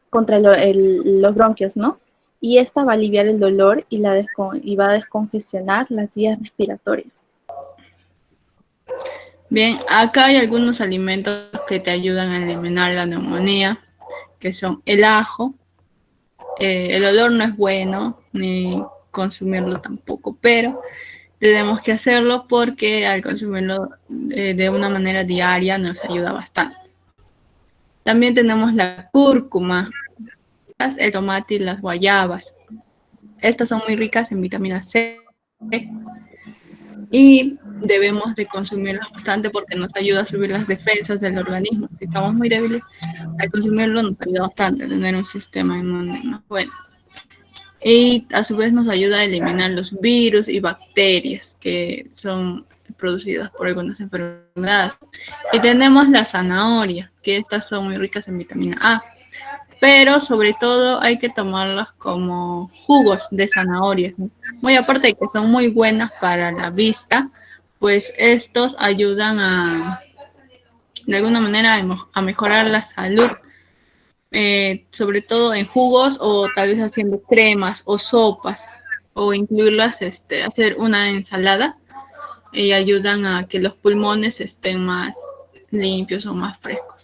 contra los bronquios, ¿no? Y esta va a aliviar el dolor y va a descongestionar las vías respiratorias. Bien, acá hay algunos alimentos que te ayudan a eliminar la neumonía, que son el ajo. El olor no es bueno, ni consumirlo tampoco, pero tenemos que hacerlo porque al consumirlo de una manera diaria nos ayuda bastante. También tenemos la cúrcuma, el tomate y las guayabas. Estas son muy ricas en vitamina C y debemos de consumirlas bastante porque nos ayuda a subir las defensas del organismo. Si estamos muy débiles, al consumirlo nos ayuda bastante a tener un sistema inmune más bueno. Y a su vez nos ayuda a eliminar los virus y bacterias que son producidas por algunas enfermedades. Y tenemos la zanahoria, que estas son muy ricas en vitamina A, pero sobre todo hay que tomarlas como jugos de zanahoria, ¿no? Muy aparte de que son muy buenas para la vista, pues estos ayudan de alguna manera a mejorar la salud, sobre todo en jugos o tal vez haciendo cremas o sopas o incluirlas, hacer una ensalada y ayudan a que los pulmones estén más limpios o más frescos.